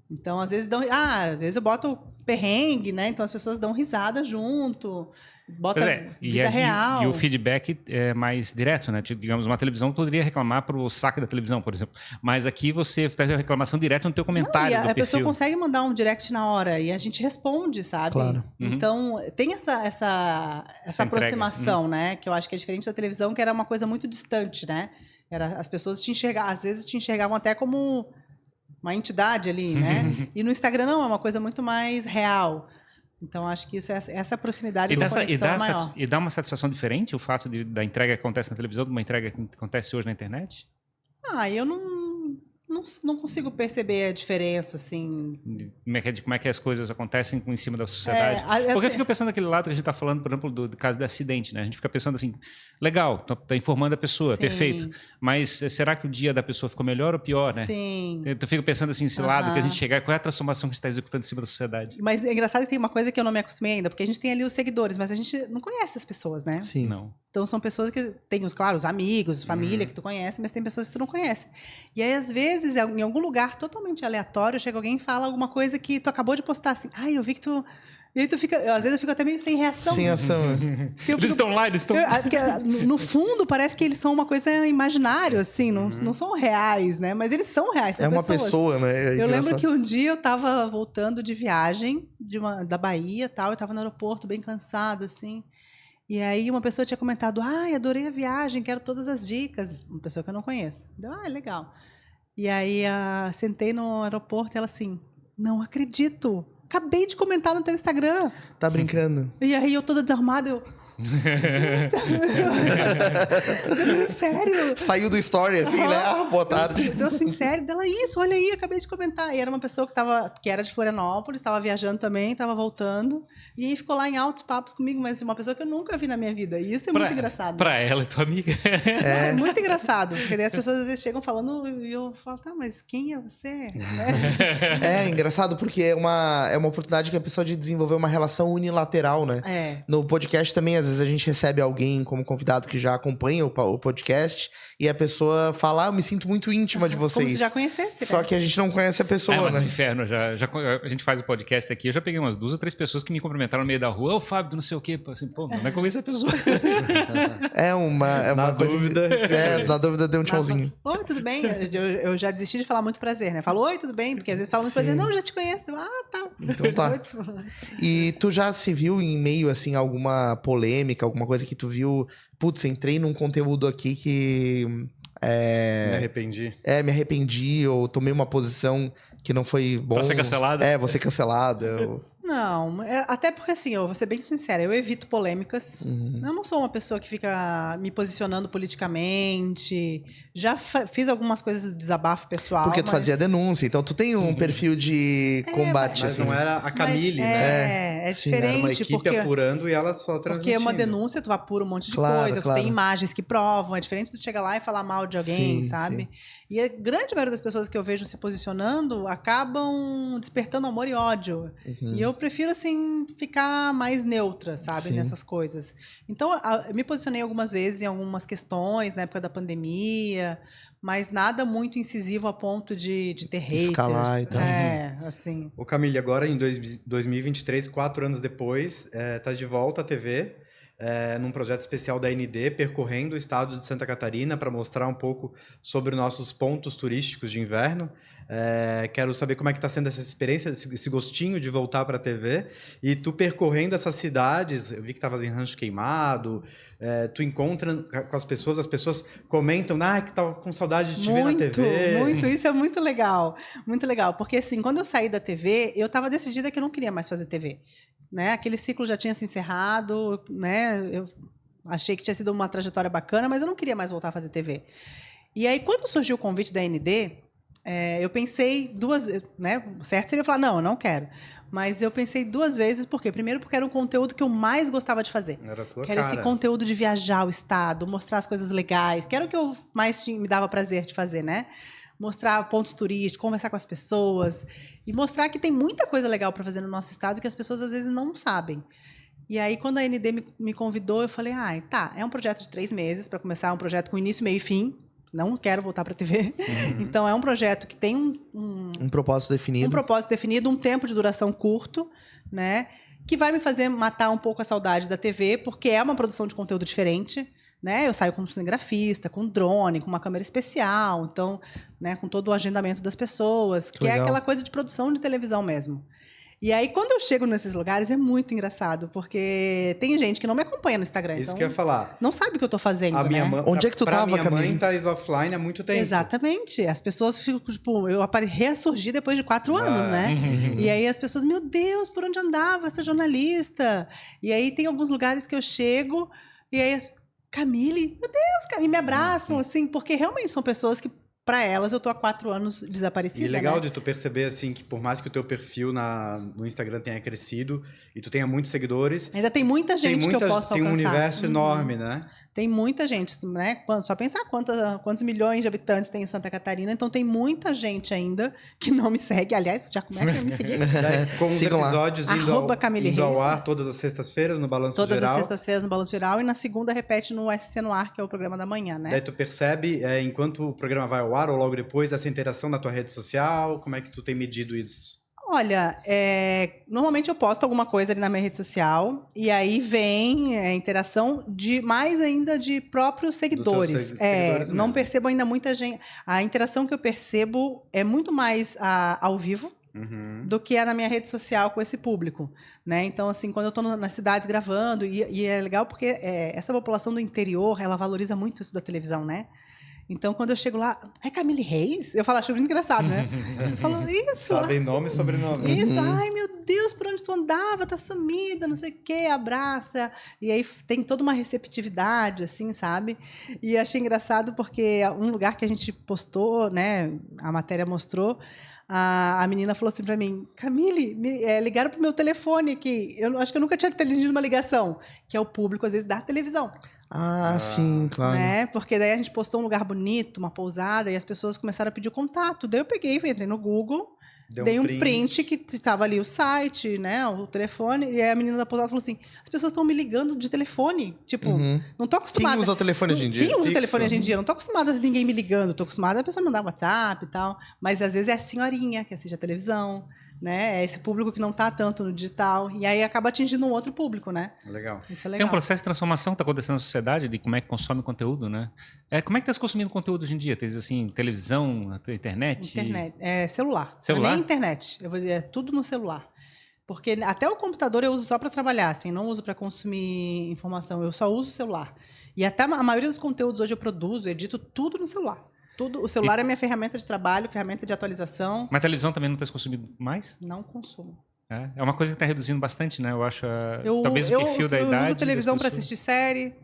Então, às vezes eu boto perrengue, né? Então, as pessoas dão risada junto. Bota vida real. E o feedback é mais direto, né? Tipo, digamos, uma televisão poderia reclamar pro saque da televisão, por exemplo. Mas aqui você faz a reclamação direta no teu comentário do perfil. A pessoa consegue mandar um direct na hora e a gente responde, sabe? Claro. Então, tem essa aproximação, né? Que eu acho que é diferente da televisão, que era uma coisa muito distante, né? As pessoas às vezes te enxergavam até como uma entidade ali, né? E no Instagram não, é uma coisa muito mais real. Então, acho que essa proximidade, essa conexão é maior. E dá uma satisfação diferente o fato da entrega que acontece na televisão de uma entrega que acontece hoje na internet? Eu não consigo perceber a diferença, assim. Como é que as coisas acontecem em cima da sociedade? Porque eu fico pensando naquele lado que a gente está falando, por exemplo, do caso do acidente, né? A gente fica pensando assim, legal, tá informando a pessoa, sim, perfeito. Mas será que o dia da pessoa ficou melhor ou pior, né? Sim. Eu fico pensando assim, esse lado que a gente chegar, qual é a transformação que a gente está executando em cima da sociedade? Mas é engraçado que tem uma coisa que eu não me acostumei ainda, porque a gente tem ali os seguidores, mas a gente não conhece as pessoas, né? Sim. Não. Então são pessoas que tem, os amigos, família que tu conhece, mas tem pessoas que tu não conhece. E aí, às vezes, em algum lugar totalmente aleatório, chega alguém e fala alguma coisa que tu acabou de postar assim. Eu vi que tu... E aí tu fica... Às vezes eu fico até meio sem reação. Sem ação. Eles estão lá, eles estão... Porque no fundo parece que eles são uma coisa imaginária, assim. Não são reais, né? Mas eles são reais, são pessoas. Uma pessoa, né? Eu lembro que um dia eu tava voltando de viagem da Bahia e tal. Eu tava no aeroporto bem cansada, assim. E aí uma pessoa tinha comentado, adorei a viagem, quero todas as dicas. Uma pessoa que eu não conheço. Deu, legal. E aí sentei no aeroporto e ela assim, não acredito, acabei de comentar no teu Instagram. Tá brincando. E aí eu toda desarmada, sério? Saiu do story assim, né? Boa tarde. Deu assim, sério? Dela, isso, olha aí, acabei de comentar. E era uma pessoa que era de Florianópolis, estava viajando também, estava voltando. E aí ficou lá em altos papos comigo, mas uma pessoa que eu nunca vi na minha vida. E isso é muito engraçado. Pra ela, é tua amiga. É muito engraçado. Porque daí as pessoas às vezes chegam falando e eu falo, tá, mas quem é você? É engraçado porque é uma oportunidade que a pessoa de desenvolver uma relação unilateral, né? No podcast também, às vezes a gente recebe alguém como convidado que já acompanha o podcast e a pessoa fala, eu me sinto muito íntima de vocês. Como se já conhecesse, Só que a gente não conhece a pessoa, mas né? é um inferno. A gente faz o podcast aqui, eu já peguei umas 2 ou 3 pessoas que me cumprimentaram no meio da rua. Fábio, não sei o quê. Assim, pô, não é conhecer a pessoa. É uma coisa... dúvida. Na dúvida deu um tchauzinho. Oi, tudo bem? Eu já desisti de falar muito prazer, né? Falo, oi, tudo bem? Porque às vezes fala muito prazer. Não, já te conheço. Tá. Então tá. E tu já se viu em meio, assim, alguma polêmica, alguma coisa que tu viu... Putz, entrei num conteúdo aqui que... Me arrependi. Me arrependi, ou tomei uma posição que não foi bom. Pra ser cancelado? Vou ser cancelada. Não, até porque assim, eu vou ser bem sincera, eu evito polêmicas. Eu não sou uma pessoa que fica me posicionando politicamente. Já fiz algumas coisas de desabafo pessoal. Porque tu fazia denúncia, então tu tem um perfil de combate. Mas assim. não era a Camille, né? É diferente. Era uma equipe apurando e ela só transmitindo. Porque uma denúncia, tu apura um monte de coisa, tu tem imagens que provam. É diferente de tu chegar lá e falar mal de alguém, sabe? Sim. E a grande maioria das pessoas que eu vejo se posicionando acabam despertando amor e ódio. E eu prefiro, assim, ficar mais neutra, sabe? Nessas coisas. Então, eu me posicionei algumas vezes em algumas questões, na época da pandemia, mas nada muito incisivo a ponto de ter haters. Escalar e tal. Assim. Ô Camille, agora em 2023, 4 anos depois, tá de volta à TV, num projeto especial da AND, percorrendo o estado de Santa Catarina para mostrar um pouco sobre nossos pontos turísticos de inverno. Quero saber como é que está sendo essa experiência, esse gostinho de voltar para a TV. E tu percorrendo essas cidades, eu vi que estavas em Rancho Queimado, tu encontra com as pessoas comentam, que estava com saudade de te ver na TV. Muito, isso é muito legal. Muito legal, porque assim, quando eu saí da TV, eu estava decidida que eu não queria mais fazer TV. Né? Aquele ciclo já tinha se encerrado, né? Eu achei que tinha sido uma trajetória bacana, mas eu não queria mais voltar a fazer TV. E aí, quando surgiu o convite da AND, eu pensei 2 vezes, né? O certo seria eu falar, não, eu não quero. Mas eu pensei 2 vezes, por quê? Primeiro, porque era um conteúdo que eu mais gostava de fazer. Era a tua que era esse conteúdo de viajar o estado, mostrar as coisas legais, que era o que eu mais me dava prazer de fazer, né? Mostrar pontos turísticos, conversar com as pessoas e mostrar que tem muita coisa legal para fazer no nosso estado que as pessoas às vezes não sabem. E aí, quando a AND me convidou, eu falei, é um projeto de 3 meses para começar, um projeto com início, meio e fim. Não quero voltar para a TV. Então, é um projeto que tem um propósito definido. Um propósito definido, um tempo de duração curto, né? Que vai me fazer matar um pouco a saudade da TV, porque é uma produção de conteúdo diferente. Né? Eu saio como cinegrafista, com drone, com uma câmera especial, então, né, com todo o agendamento das pessoas, que é aquela coisa de produção de televisão mesmo. E aí, quando eu chego nesses lugares, é muito engraçado, porque tem gente que não me acompanha no Instagram. Isso então que eu ia falar. Não sabe o que eu tô fazendo, Onde é que tu tava, Camille? Minha mãe tá offline há muito tempo. Exatamente. As pessoas ficam, tipo, eu ressurgi depois de 4 anos, né? E aí as pessoas, meu Deus, por onde andava essa jornalista? E aí tem alguns lugares que eu chego, e aí Camille, meu Deus, e me abraçam, assim, porque realmente são pessoas que, para elas, eu tô há 4 anos desaparecida. E legal, né? de tu perceber, assim, que por mais que o teu perfil no Instagram tenha crescido e tu tenha muitos seguidores... Ainda tem muita gente que eu posso alcançar. Tem um universo enorme, né? Tem muita gente, né? Só pensar quantos milhões de habitantes tem em Santa Catarina. Então, tem muita gente ainda que não me segue. Aliás, já começa a me seguir. Com os episódios indo ao ar todas as sextas-feiras no Balanço Geral. Todas as sextas-feiras no Balanço Geral. E na segunda repete no SC no Ar, que é o programa da manhã, né? Daí tu percebe, enquanto o programa vai ao ar ou logo depois, essa interação na tua rede social? Como é que tu tem medido isso? Olha, normalmente eu posto alguma coisa ali na minha rede social e aí vem a interação mais ainda de próprios seguidores. Seguidores não mesmo. percebo ainda muita gente. A interação que eu percebo é muito mais ao vivo do que na minha rede social com esse público, né? Então, assim, quando eu estou nas cidades gravando, e é legal porque essa população do interior, ela valoriza muito isso da televisão, né? Então, quando eu chego lá, é Camille Reis? Eu falo, acho muito engraçado, né? Eu falo, isso. Sabem nome e sobrenome. Isso, ai, meu Deus, por onde tu andava? Tá sumida, não sei o quê, abraça. E aí tem toda uma receptividade, assim, sabe? E achei engraçado porque um lugar que a gente postou, né, a matéria mostrou, a menina falou assim pra mim, Camille, ligaram pro meu telefone aqui. Eu acho que eu nunca tinha atendido uma ligação, que é o público, às vezes, da televisão. Sim, claro. Né? Porque daí a gente postou um lugar bonito, uma pousada, e as pessoas começaram a pedir o contato. Daí eu peguei, entrei no Google, dei um print que estava ali o site, né, o telefone, e aí a menina da pousada falou assim, as pessoas estão me ligando de telefone. Tipo, não tô acostumada. Quem usa o telefone hoje em dia? Quem usa o telefone hoje em dia? Não tô acostumada a ninguém me ligando. Tô acostumada a pessoa mandar WhatsApp e tal. Mas às vezes é a senhorinha que assiste a televisão, né? É esse público que não tá tanto no digital. E aí acaba atingindo um outro público, né? Legal. Isso é legal. Tem um processo de transformação que tá acontecendo na sociedade de como é que consome conteúdo, né? Como é que tá se consumindo conteúdo hoje em dia? Tem assim, televisão, internet? Internet. Celular. Celular? Nem internet. Eu vou dizer, é tudo no celular. Porque até o computador eu uso só para trabalhar, assim, não uso para consumir informação. Eu só uso o celular. E até a maioria dos conteúdos hoje eu produzo, edito tudo no celular. Tudo, o celular é minha ferramenta de trabalho, ferramenta de atualização. Mas a televisão também não tem se consumido mais? Não consumo. É uma coisa que está reduzindo bastante, né? Eu acho, talvez o perfil da idade... Eu uso televisão para assistir série,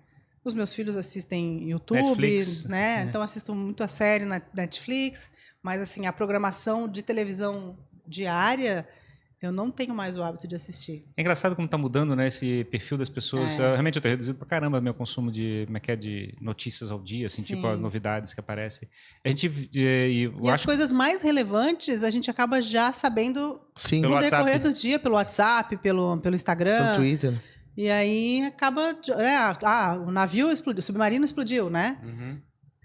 os meus filhos assistem YouTube, Netflix, né? Então assisto muito a série na Netflix, mas assim, a programação de televisão diária... Eu não tenho mais o hábito de assistir. É engraçado como está mudando, né, esse perfil das pessoas. Realmente eu tenho reduzido pra caramba meu consumo de notícias ao dia, assim, tipo as novidades que aparecem. A gente as coisas mais relevantes a gente acaba já sabendo no decorrer do dia, pelo WhatsApp, pelo Instagram. Pelo Twitter. E aí acaba... o navio explodiu, o submarino explodiu, né?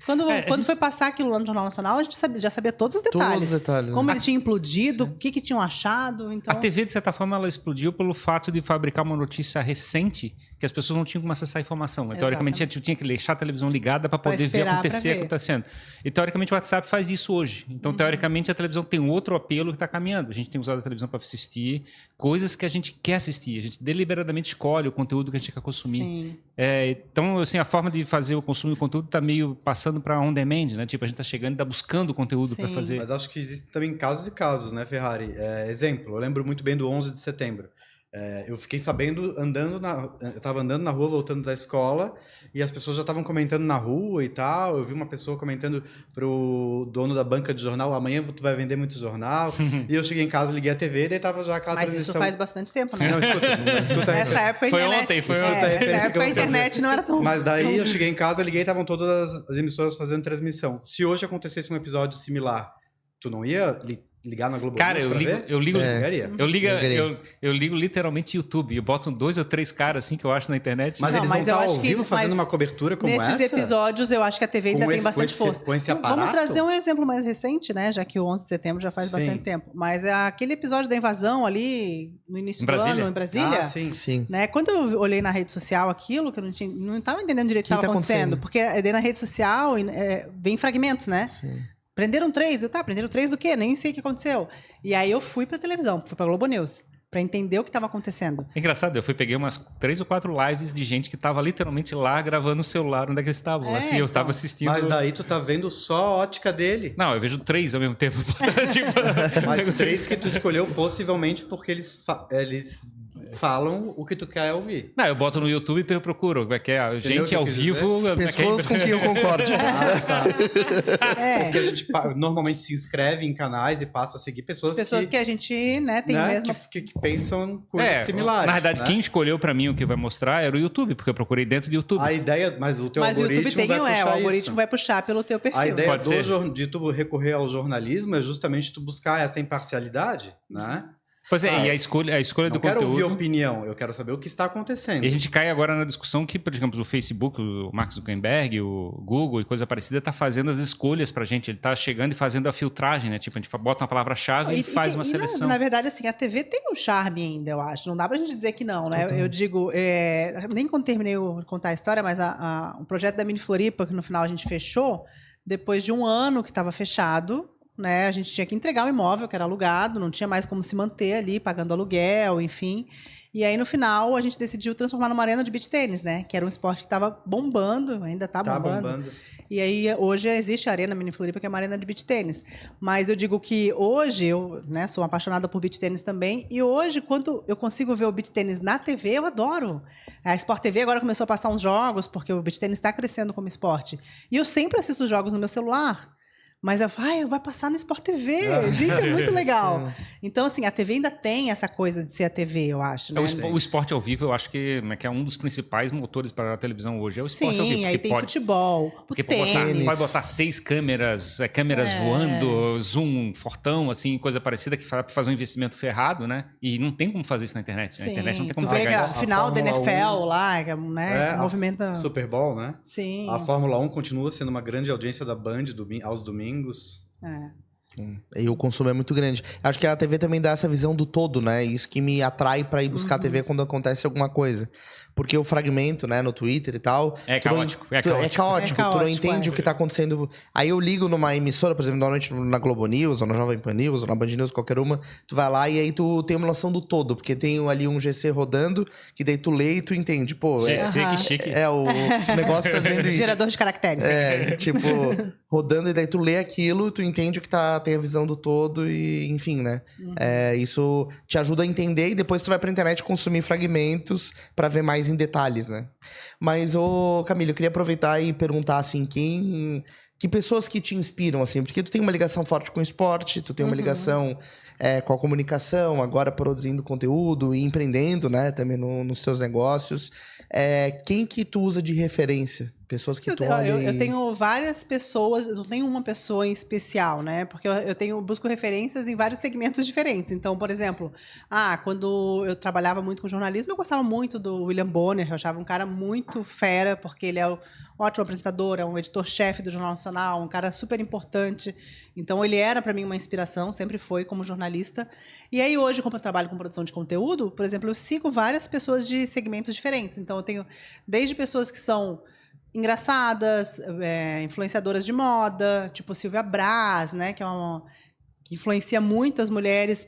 Quando foi passar aquilo lá no Jornal Nacional, a gente já sabia todos os detalhes. Todos os detalhes. Como ele tinha implodido, o que tinham achado. Então... A TV, de certa forma, ela explodiu pelo fato de fabricar uma notícia recente que as pessoas não tinham como acessar a informação. Teoricamente, tinha que deixar a televisão ligada para poder ver acontecendo. E, teoricamente, o WhatsApp faz isso hoje. Então, teoricamente, a televisão tem outro apelo que está caminhando. A gente tem usado a televisão para assistir coisas que a gente quer assistir. A gente deliberadamente escolhe o conteúdo que a gente quer consumir. Sim. Então, assim, a forma de fazer o consumo de conteúdo está meio passando para on demand, né? Tipo, a gente está chegando e está buscando conteúdo para fazer. Mas acho que existem também casos e casos, né, Ferrari? Exemplo, eu lembro muito bem do 11 de setembro. Eu fiquei sabendo, eu tava andando na rua, voltando da escola, e as pessoas já estavam comentando na rua e tal. Eu vi uma pessoa comentando pro dono da banca de jornal, amanhã tu vai vender muito jornal. E eu cheguei em casa, liguei a TV, e daí tava já aquela transmissão. Mas isso faz bastante tempo, né? Não, escuta. Nessa época a internet... Foi ontem. Nessa época a internet não era tão... Mas daí eu cheguei em casa, liguei, estavam todas as emissoras fazendo transmissão. Se hoje acontecesse um episódio similar, tu não ia ligar na Globo? Cara, eu ligo literalmente YouTube. Eu boto 2 ou 3 caras assim que eu acho na internet. Mas eles vão estar ao vivo fazendo uma cobertura como essa? Nesses episódios, eu acho que a TV ainda tem bastante força. Com esse aparato? Vamos trazer um exemplo mais recente, né? Já que o 11 de setembro já faz bastante tempo. Mas é aquele episódio da invasão ali no início do ano, em Brasília. Sim. Né? Quando eu olhei na rede social aquilo, que eu não estava entendendo direito o que estava acontecendo. Porque na rede social vem fragmentos, né? Sim. Prenderam 3. Prenderam 3 do quê? Nem sei o que aconteceu. E aí eu fui pra televisão, fui pra Globo News. para entender o que estava acontecendo. Engraçado, eu peguei umas 3 ou 4 lives de gente que tava literalmente lá gravando o celular onde é que eles estavam. Assim, eu estava assistindo... Mas daí tu tá vendo só a ótica dele. Não, eu vejo 3 ao mesmo tempo. Mas 3 que tu escolheu possivelmente porque eles falam o que tu quer ouvir. Não, eu boto no YouTube e eu procuro. Como é que é? Gente ao vivo... Pessoas com quem eu concordo. Tá. Porque a gente normalmente se inscreve em canais e passa a seguir pessoas que a gente, né, tem mesmo... Que pensam coisas similares. Na verdade, né? Quem escolheu pra mim o que vai mostrar era o YouTube, porque eu procurei dentro do YouTube. A ideia, mas o teu algoritmo o YouTube vai puxar o algoritmo vai puxar pelo teu perfil. A ideia né? de tu recorrer ao jornalismo é justamente tu buscar essa imparcialidade, né? Pois é, e a escolha do conteúdo... Eu quero ouvir opinião, eu quero saber o que está acontecendo. E a gente cai agora na discussão que, por exemplo, o Facebook, o Mark Zuckerberg, o Google e coisa parecida, tá fazendo as escolhas pra gente. Ele tá chegando e fazendo a filtragem, né? Tipo, a gente bota uma palavra-chave e faz uma seleção. Na verdade, assim, a TV tem um charme ainda, eu acho. Não dá pra gente dizer que não, né? Eu digo, nem quando terminei de contar a história, mas o projeto da Mini Floripa, que no final a gente fechou, depois de um ano que estava fechado, né? A gente tinha que entregar o imóvel que era alugado, não tinha mais como se manter ali, pagando aluguel, enfim. E aí, no final, a gente decidiu transformar numa arena de beach tênis, né? Que era um esporte que estava bombando, ainda está bombando. E aí, hoje, existe a Arena Mini Floripa, que é uma arena de beach tênis. Mas eu digo que hoje, eu, né, sou apaixonada por beach tênis também, e hoje, quando eu consigo ver o beach tênis na TV, eu adoro. A Sport TV agora começou a passar uns jogos, porque o beach tênis está crescendo como esporte. E eu sempre assisto os jogos no meu celular. Mas eu falo, vai passar no Sport TV. Gente, é muito legal. Então, assim, a TV ainda tem essa coisa de ser a TV, eu acho. Né? O esporte ao vivo, eu acho que é um dos principais motores para a televisão hoje. É o esporte ao vivo. Sim, aí tem futebol, porque pode botar 6 câmeras voando, zoom fortão, assim, coisa parecida, que faz fazer um investimento ferrado, né? E não tem como fazer isso na internet. Sim, na internet não tem como tu vê pagar isso. o final da NFL lá, né? Movimenta... Super Bowl, né? Sim. A Fórmula 1 continua sendo uma grande audiência da Band aos domingos. E o consumo é muito grande. Acho que a TV também dá essa visão do todo, né? Isso que me atrai pra ir buscar a TV quando acontece alguma coisa. Porque o fragmento, né, no Twitter e tal... É caótico. Tu não entende o que tá acontecendo. Aí eu ligo numa emissora, por exemplo, normalmente na Globo News, ou na Jovem Pan News, ou na Band News, qualquer uma. Tu vai lá e aí tu tem uma noção do todo. Porque tem ali um GC rodando, que daí tu lê e tu entende. Pô, GC, que chique. O negócio tá dizendo isso. Gerador de caracteres. Tipo, rodando e daí tu lê aquilo, tu entende o que tem a visão do todo e, enfim, né? Isso te ajuda a entender e depois tu vai pra internet consumir fragmentos pra ver mais em detalhes, né? Mas, Camila, eu queria aproveitar e perguntar, assim, que pessoas que te inspiram, assim? Porque tu tem uma ligação forte com o esporte, tu tem uma ligação com a comunicação, agora produzindo conteúdo e empreendendo, né? Também nos seus negócios. Quem que tu usa de referência? Pessoas que tu olha eu tenho várias pessoas, eu não tenho uma pessoa em especial, né? Porque eu busco referências em vários segmentos diferentes. Então, por exemplo, quando eu trabalhava muito com jornalismo, eu gostava muito do William Bonner, eu achava um cara muito fera, porque ele é um ótimo apresentador, é um editor-chefe do Jornal Nacional, um cara super importante. Então, ele era, para mim, uma inspiração, sempre foi, como jornalista. E aí, hoje, como eu trabalho com produção de conteúdo, por exemplo, eu sigo várias pessoas de segmentos diferentes. Então, eu tenho desde pessoas que são engraçadas, influenciadoras de moda, tipo Silvia Braz, né, que influencia muitas mulheres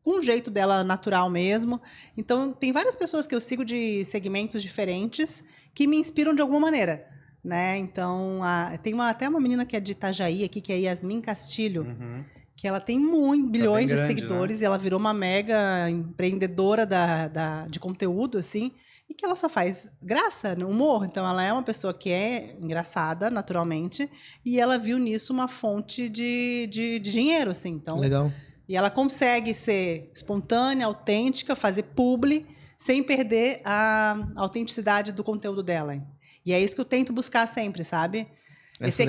com o jeito dela natural mesmo. Então, tem várias pessoas que eu sigo de segmentos diferentes que me inspiram de alguma maneira, né? Então, tem até uma menina que é de Itajaí aqui, que é Yasmin Castilho, que ela tem bilhões de seguidores, né? E ela virou uma mega empreendedora de conteúdo, assim, e que ela só faz graça, humor. Então, ela é uma pessoa que é engraçada, naturalmente, e ela viu nisso uma fonte de dinheiro, assim. Então, legal. E ela consegue ser espontânea, autêntica, fazer publi, sem perder a autenticidade do conteúdo dela. E é isso que eu tento buscar sempre, sabe? Esse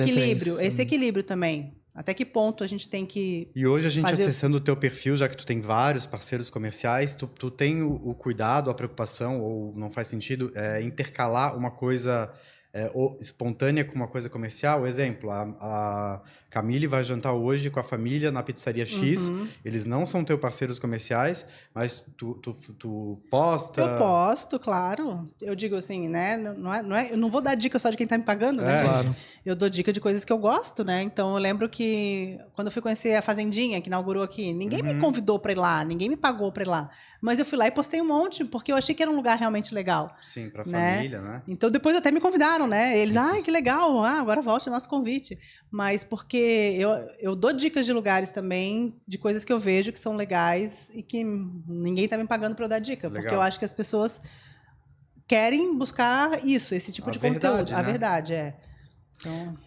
equilíbrio também. Até que ponto a gente tem que... E hoje a gente acessando o teu perfil, já que tu tem vários parceiros comerciais, tu tem o cuidado, a preocupação, ou não faz sentido, intercalar uma coisa espontânea com uma coisa comercial. Exemplo, a Camille vai jantar hoje com a família na pizzaria X. Eles não são teus parceiros comerciais, mas tu posta... Eu posto, claro. Eu digo assim, né? Eu não vou dar dica só de quem tá me pagando, né? Claro. Eu dou dica de coisas que eu gosto, né? Então, eu lembro que quando eu fui conhecer a Fazendinha, que inaugurou aqui, ninguém me convidou pra ir lá, ninguém me pagou pra ir lá. Mas eu fui lá e postei um monte, porque eu achei que era um lugar realmente legal. Sim, pra família, né? Então, depois até me convidaram, né? Eles, que legal, agora volte o nosso convite. Mas porque eu dou dicas de lugares também, de coisas que eu vejo que são legais e que ninguém tá me pagando pra eu dar dica. Legal. Porque eu acho que as pessoas querem buscar isso, esse tipo de conteúdo. Né? A verdade, é. Então,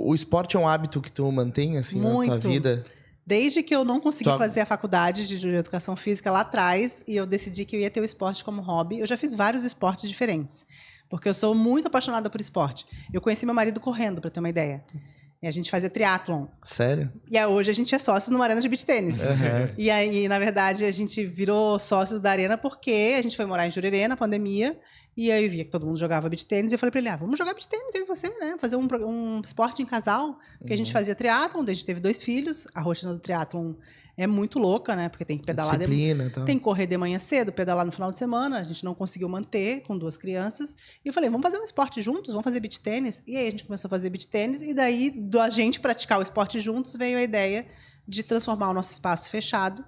O esporte é um hábito que tu mantém, assim, na tua vida? Desde que eu não consegui fazer a faculdade de educação física lá atrás e eu decidi que eu ia ter o esporte como hobby, eu já fiz vários esportes diferentes. Porque eu sou muito apaixonada por esporte. Eu conheci meu marido correndo, para ter uma ideia. E a gente fazia triatlon. Sério? E hoje a gente é sócio numa arena de beach tênis. E aí, na verdade, a gente virou sócios da arena porque a gente foi morar em Jurerê na pandemia. E aí eu via que todo mundo jogava beach tênis. E eu falei pra ele, vamos jogar beach tênis, eu e você, né? Fazer um esporte em casal. Porque a gente fazia triatlon, daí a gente teve 2 filhos. A rotina do triatlon é muito louca, né? Porque tem que pedalar... Disciplina, tá. Tem que correr de manhã cedo, pedalar no final de semana. A gente não conseguiu manter com 2 crianças. E eu falei, vamos fazer um esporte juntos? Vamos fazer beach tênis? E aí a gente começou a fazer beach tênis. E daí, da gente praticar o esporte juntos, veio a ideia de transformar o nosso espaço fechado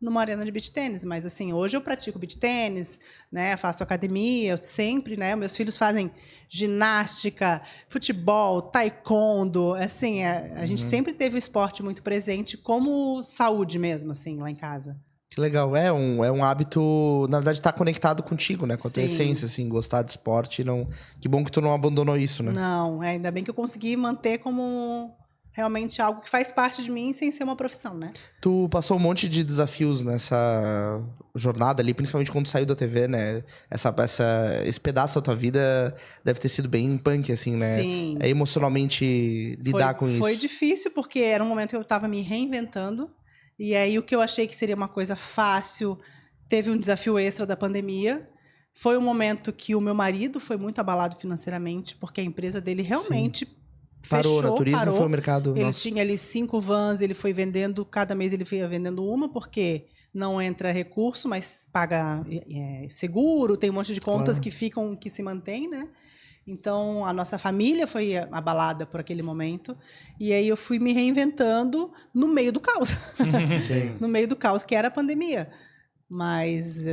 numa arena de beach tênis. Mas, assim, hoje eu pratico beach tênis, né? Faço academia, eu sempre, né? Meus filhos fazem ginástica, futebol, taekwondo. Assim, a gente sempre teve o esporte muito presente como saúde mesmo, assim, lá em casa. Que legal. É um hábito, na verdade, tá conectado contigo, né? Com a tua essência, assim, gostar de esporte. Não... Que bom que tu não abandonou isso, né? Não, ainda bem que eu consegui manter como... realmente algo que faz parte de mim sem ser uma profissão, né? Tu passou um monte de desafios nessa jornada ali, principalmente quando saiu da TV, né? Esse pedaço da tua vida deve ter sido bem punk, assim, né? Sim. Emocionalmente lidar com isso. Foi difícil, porque era um momento que eu estava me reinventando. E aí o que eu achei que seria uma coisa fácil, teve um desafio extra da pandemia. Foi um momento que o meu marido foi muito abalado financeiramente, porque a empresa dele realmente... Parou, fechou, né? Turismo foi o mercado. Ele tinha ali 5 vans, ele foi vendendo, cada mês ele foi vendendo uma, porque não entra recurso, mas paga seguro, tem um monte de contas que se mantém, né? Então, a nossa família foi abalada por aquele momento. E aí eu fui me reinventando no meio do caos. No meio do caos, que era a pandemia. Mas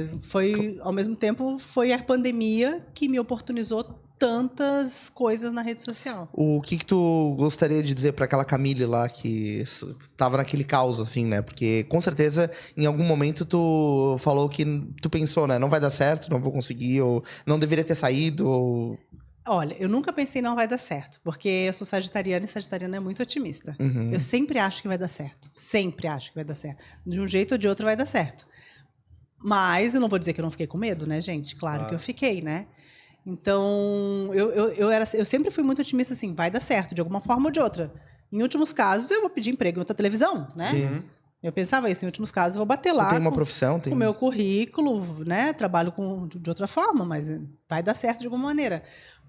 ao mesmo tempo, foi a pandemia que me oportunizou tantas coisas na rede social. O que tu gostaria de dizer para aquela Camille lá que estava naquele caos, assim, né? Porque, com certeza, em algum momento tu falou que tu pensou, né? Não vai dar certo, não vou conseguir, ou não deveria ter saído, ou... Olha, eu nunca pensei não vai dar certo, porque eu sou sagitariana e sagitariana é muito otimista. Eu sempre acho que vai dar certo. Sempre acho que vai dar certo. De um jeito ou de outro vai dar certo. Mas eu não vou dizer que eu não fiquei com medo, né, gente? Claro que eu fiquei, né? Então, eu sempre fui muito otimista, assim, vai dar certo, de alguma forma ou de outra. Em últimos casos, eu vou pedir emprego em outra televisão, né? Sim. Eu pensava isso, em últimos casos, eu vou bater lá. Tu tem uma profissão? Com o meu currículo, né? Trabalho de outra forma, mas vai dar certo de alguma maneira.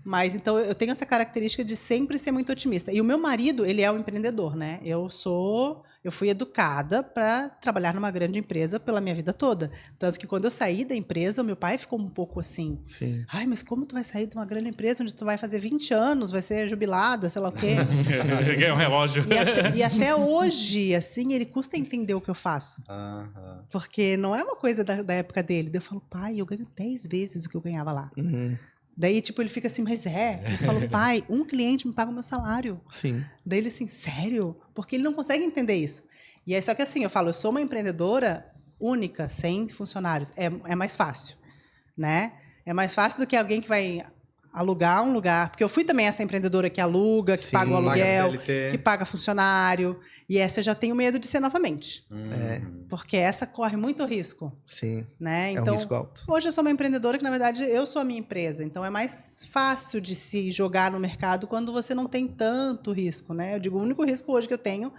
Mas, então, eu tenho essa característica de sempre ser muito otimista. E o meu marido, ele é um empreendedor, né? Eu fui educada para trabalhar numa grande empresa pela minha vida toda. Tanto que quando eu saí da empresa, o meu pai ficou um pouco assim. Sim. Ai, mas como tu vai sair de uma grande empresa onde tu vai fazer 20 anos, vai ser jubilada, sei lá o quê. Ganhei um relógio. E até hoje, assim, ele custa entender o que eu faço. Porque não é uma coisa da época dele. Daí eu falo, pai, eu ganho 10 vezes o que eu ganhava lá. Daí, tipo, ele fica assim, mas eu falo, pai, um cliente me paga o meu salário. Sim. Daí ele assim, sério? Porque ele não consegue entender isso. E aí, só que assim, eu falo, eu sou uma empreendedora única, sem funcionários. É mais fácil, né? É mais fácil do que alguém que vai alugar um lugar. Porque eu fui também essa empreendedora que aluga, que paga o aluguel, que paga funcionário. E essa eu já tenho medo de ser novamente. Porque essa corre muito risco. Sim. Né? Então, é um risco alto. Hoje eu sou uma empreendedora que, na verdade, eu sou a minha empresa. Então, é mais fácil de se jogar no mercado quando você não tem tanto risco, né? Eu digo, o único risco hoje que eu tenho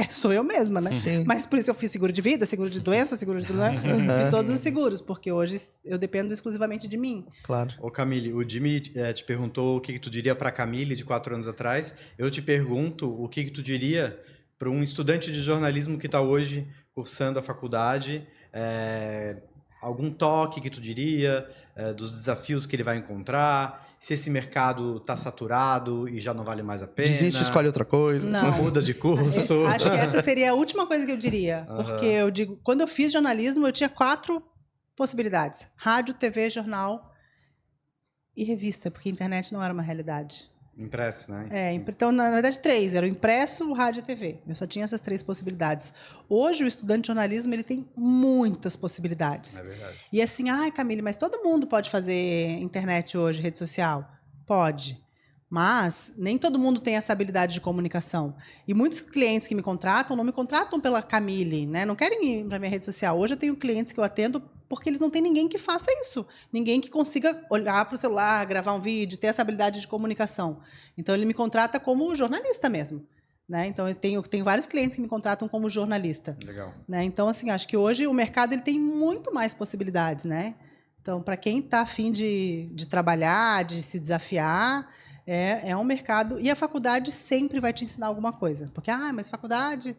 sou eu mesma, né? Sim. Mas por isso eu fiz seguro de vida, seguro de doença, seguro de... Fiz todos os seguros, porque hoje eu dependo exclusivamente de mim. Claro. Ô Camille, o Jimmy te perguntou o que tu diria para Camille de 4 anos atrás. Eu te pergunto o que tu diria para um estudante de jornalismo que está hoje cursando a faculdade. Algum toque que tu diria dos desafios que ele vai encontrar, se esse mercado está saturado e já não vale mais a pena. Desiste, escolhe outra coisa. Não. Muda de curso. Acho que essa seria a última coisa que eu diria. Porque eu digo, quando eu fiz jornalismo, eu tinha 4 possibilidades. Rádio, TV, jornal e revista, porque a internet não era uma realidade. Impresso, né? Então, na verdade, 3. Era o impresso, o rádio e a TV. Eu só tinha essas 3 possibilidades. Hoje, o estudante de jornalismo, ele tem muitas possibilidades. É verdade. E assim, Camille, mas todo mundo pode fazer internet hoje, rede social? Pode. Mas nem todo mundo tem essa habilidade de comunicação. E muitos clientes que me contratam, não me contratam pela Camille, né? Não querem ir para minha rede social. Hoje eu tenho clientes que eu atendo porque eles não têm ninguém que faça isso. Ninguém que consiga olhar para o celular, gravar um vídeo, ter essa habilidade de comunicação. Então, ele me contrata como jornalista mesmo. Né? Então, eu tenho vários clientes que me contratam como jornalista. Legal. Né? Então, assim, acho que hoje o mercado ele tem muito mais possibilidades. Né? Então, para quem está afim de trabalhar, de se desafiar, é um mercado. E a faculdade sempre vai te ensinar alguma coisa. Porque, mas faculdade...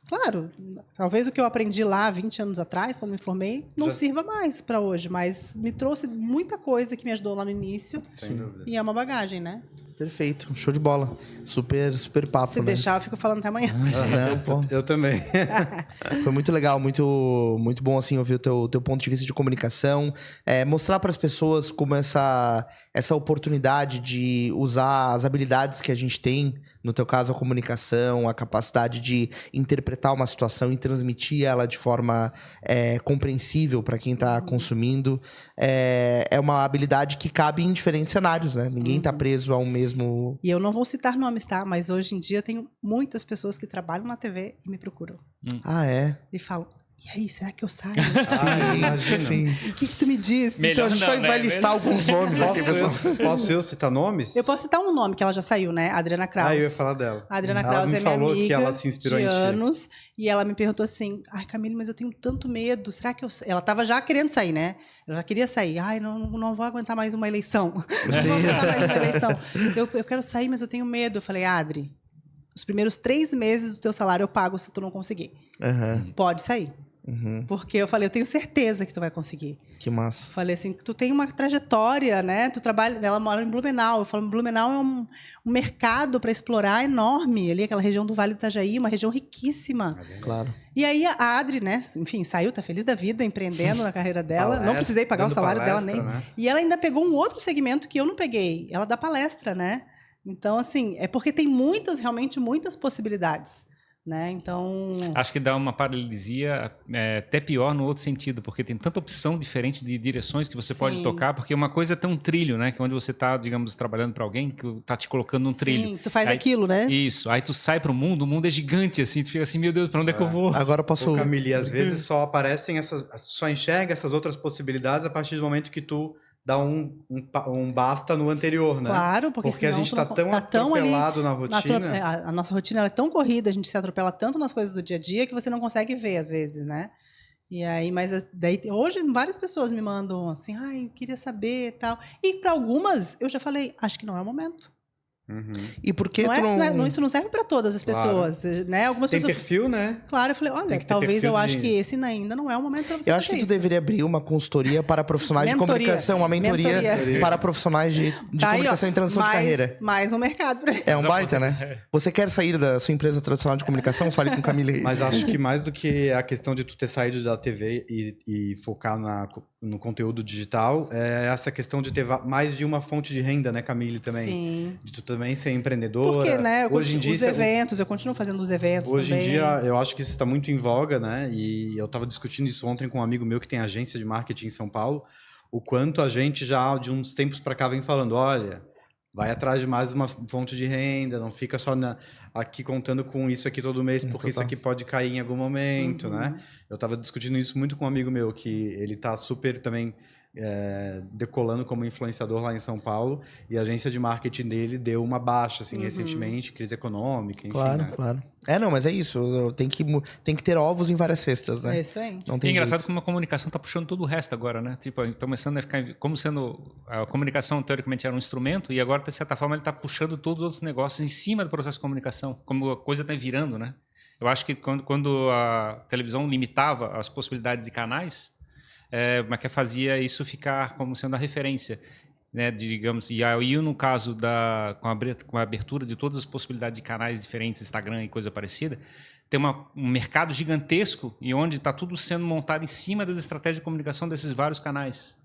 Claro, talvez o que eu aprendi lá 20 anos atrás, quando me formei, não sirva mais para hoje, mas me trouxe muita coisa que me ajudou lá no início. Sem dúvida. E é uma bagagem, né? Perfeito, show de bola. Super papo, Se né? deixar, eu fico falando até amanhã. Não, pô. Eu também. Foi muito legal, muito bom assim ouvir o teu ponto de vista de comunicação, mostrar para as pessoas como essa oportunidade de usar as habilidades que a gente tem, no teu caso a comunicação, a capacidade de interpretar uma situação e transmitir ela de forma compreensível para quem está consumindo, é uma habilidade que cabe em diferentes cenários, né? Ninguém está preso a um mesmo... E eu não vou citar nomes, tá? Mas hoje em dia eu tenho muitas pessoas que trabalham na TV e me procuram. Ah, é? E falam, e aí, será que eu saio? Sim. O que tu me diz? Então a gente vai listar alguns nomes aqui, pessoal. Posso eu citar nomes? Eu posso citar um nome, que ela já saiu, né? A Adriana Kraus. Eu ia falar dela. A Adriana Kraus é minha amiga que ela se inspirou de em ti. anos. E ela me perguntou assim, Camille, mas eu tenho tanto medo. Será que eu... Ela estava já querendo sair, né? Ela já queria sair. Não vou aguentar mais uma eleição. Não vou aguentar mais uma eleição. Eu quero sair, mas eu tenho medo. Eu falei, Adri, os primeiros 3 meses do teu salário eu pago se tu não conseguir. Pode sair. Porque eu falei, eu tenho certeza que tu vai conseguir. Que massa. Falei assim, tu tem uma trajetória, né? Tu trabalha, ela mora em Blumenau. Eu falo, Blumenau é um mercado para explorar enorme. Ali, aquela região do Vale do Itajaí, uma região riquíssima. Claro. E aí a Adri, né? Enfim, saiu, tá feliz da vida, empreendendo na carreira dela. Não precisei pagar o salário dela nem. Né? E ela ainda pegou um outro segmento que eu não peguei. Ela dá palestra, né? Então, assim, é porque tem realmente muitas possibilidades. Né? Então... Acho que dá uma paralisia até pior no outro sentido, porque tem tanta opção diferente de direções que você pode tocar, porque uma coisa é ter um trilho, né? Que é onde você está, digamos, trabalhando para alguém que está te colocando num trilho. Sim, tu faz aquilo, né? Isso. Aí tu sai para o mundo é gigante, assim, tu fica assim, meu Deus, para onde é que eu vou? Agora eu posso... Camille, às vezes só aparecem só enxerga essas outras possibilidades a partir do momento que tu dá um basta no anterior, né? Claro, porque a gente está tão atropelado na rotina. A nossa rotina ela é tão corrida, a gente se atropela tanto nas coisas do dia a dia que você não consegue ver, às vezes, né? E aí, mas daí, hoje várias pessoas me mandam assim, eu queria saber e tal. E para algumas, eu já falei, acho que não é o momento. E por que isso não serve para todas as pessoas, né? Algumas tem pessoas... perfil, né? Claro, eu falei, olha, talvez eu acho que esse ainda não é o momento para você. Eu acho que tu deveria abrir uma consultoria para profissionais de comunicação, uma mentoria para profissionais de comunicação e transição de carreira. Mais um mercado para É um baita, né? Você quer sair da sua empresa tradicional de comunicação? Fale com Camille. Mas acho que mais do que a questão de tu ter saído da TV e focar no conteúdo digital, é essa questão de ter mais de uma fonte de renda, né, Camille, também? Sim. De tu também ser empreendedora. Porque, né? Hoje em dia, os eventos, eu continuo fazendo os eventos hoje também. Hoje em dia, eu acho que isso está muito em voga, né? E eu estava discutindo isso ontem com um amigo meu que tem agência de marketing em São Paulo, o quanto a gente já, de uns tempos para cá, vem falando, olha, vai atrás de mais uma fonte de renda, não fica só aqui contando com isso aqui todo mês, porque isso aqui pode cair em algum momento, né? Eu estava discutindo isso muito com um amigo meu, que ele está super também decolando como influenciador lá em São Paulo, e a agência de marketing dele deu uma baixa, assim, recentemente, crise econômica, enfim. Claro, né? claro. Não, mas é isso. Tem que ter ovos em várias cestas, né? É isso aí. Não tem é engraçado jeito. como a comunicação está puxando todo o resto agora, né? Tipo, tá começando a ficar como sendo a comunicação teoricamente era um instrumento e agora de certa forma ele está puxando todos os outros negócios em cima do processo de comunicação, como a coisa está virando, né? Eu acho que quando a televisão limitava as possibilidades de canais, mas que fazia isso ficar como sendo a referência, né? Digamos, e aí no caso com a abertura de todas as possibilidades de canais diferentes, Instagram e coisa parecida, tem um mercado gigantesco e onde está tudo sendo montado em cima das estratégias de comunicação desses vários canais.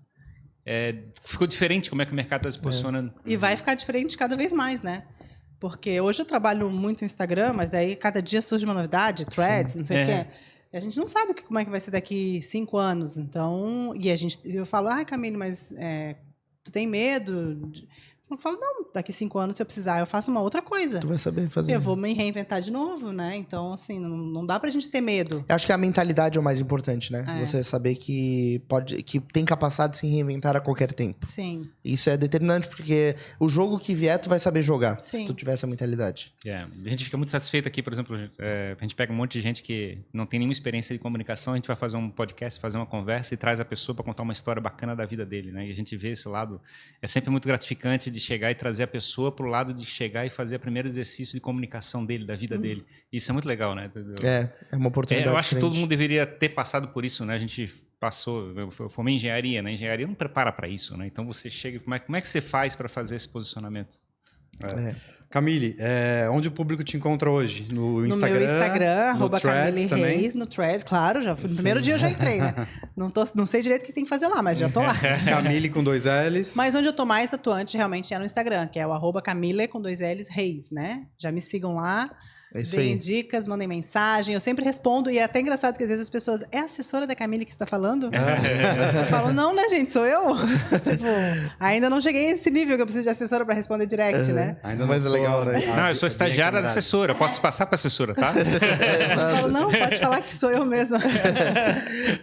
Ficou diferente como é que o mercado está se posicionando. E vai ficar diferente cada vez mais, né? Porque hoje eu trabalho muito no Instagram, mas daí cada dia surge uma novidade, threads, não sei o quê. A gente não sabe como é que vai ser daqui 5 anos. Então, eu falo, Camille, mas tu tem medo? Eu falo, não, daqui 5 anos, se eu precisar, eu faço uma outra coisa. Tu vai saber fazer. Eu vou me reinventar de novo, né? Então, assim, não dá pra gente ter medo. Eu acho que a mentalidade é o mais importante, né? Você saber que tem capacidade de se reinventar a qualquer tempo. Sim. Isso é determinante, porque o jogo que vier, tu vai saber jogar, Sim. se tu tiver essa mentalidade. A gente fica muito satisfeito aqui, por exemplo, a gente pega um monte de gente que não tem nenhuma experiência de comunicação, a gente vai fazer um podcast, fazer uma conversa e traz a pessoa para contar uma história bacana da vida dele, né? E a gente vê esse lado, é sempre muito gratificante de chegar e trazer a pessoa para o lado de chegar e fazer o primeiro exercício de comunicação dele, da vida dele. Isso é muito legal, né? É uma oportunidade eu acho diferente. que todo mundo deveria ter passado por isso, né? A gente eu formei em engenharia, né? Engenharia não prepara para isso, né? Então você chega, como é que você faz para fazer esse posicionamento? Camille, onde o público te encontra hoje? No Instagram? No meu Instagram, no @Camille também? Reis, no Threads, claro, já fui, no primeiro dia eu já entrei, né? Não sei direito o que tem que fazer lá, mas já tô lá. Camille com 2 L's. Mas onde eu tô mais atuante realmente é no Instagram, que é o @Camille com 2 L's Reis, né? Já me sigam lá. É isso Deem aí. dicas, mandem mensagem. Eu sempre respondo. E é até engraçado que às vezes as pessoas... É a assessora da Camille que está falando? Eu falo, não, né, gente? Sou eu. Tipo, ainda não cheguei a esse nível que eu preciso de assessora para responder direct, né? Ainda Mas é legal, né? Não, eu sou estagiária da assessora. Posso passar para assessora, tá? Eu falo, não, pode falar que sou eu mesma.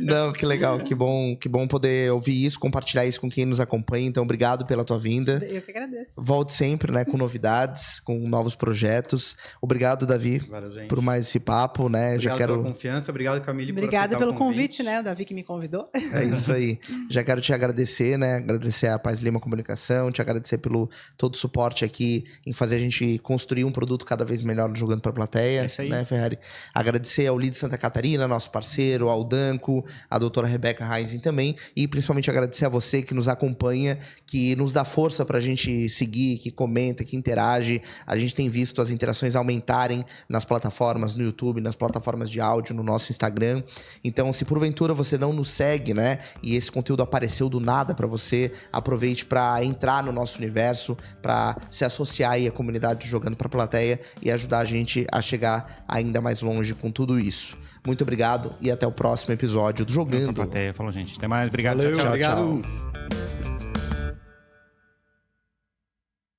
Não, que legal. Que bom poder ouvir isso, compartilhar isso com quem nos acompanha. Então, obrigado pela tua vinda. Eu que agradeço. Volte sempre, né? Com novidades, com novos projetos. Obrigado, Davi. Valeu, gente. Por mais esse papo, né? Obrigado pela confiança, obrigado, Camille, Obrigada por pelo aceitar o convite, né? O Davi que me convidou. É isso aí. Já quero te agradecer, né? Agradecer a Paz Lima Comunicação, te agradecer pelo todo o suporte aqui em fazer a gente construir um produto cada vez melhor Jogando pra Plateia, É isso aí. né, Ferrari? Agradecer ao Lead Santa Catarina, nosso parceiro, ao Danco, a doutora Rebeca Reising também, e principalmente agradecer a você que nos acompanha, que nos dá força pra gente seguir, que comenta, que interage. A gente tem visto as interações aumentarem nas plataformas, no YouTube, nas plataformas de áudio, no nosso Instagram. Então, se porventura você não nos segue, né, e esse conteúdo apareceu do nada pra você, aproveite pra entrar no nosso universo, pra se associar aí à comunidade Jogando pra Plateia e ajudar a gente a chegar ainda mais longe com tudo isso. Muito obrigado e até o próximo episódio do Jogando. Falou, gente. Até mais. Obrigado. Valeu, Tchau, tchau. obrigado. Tchau.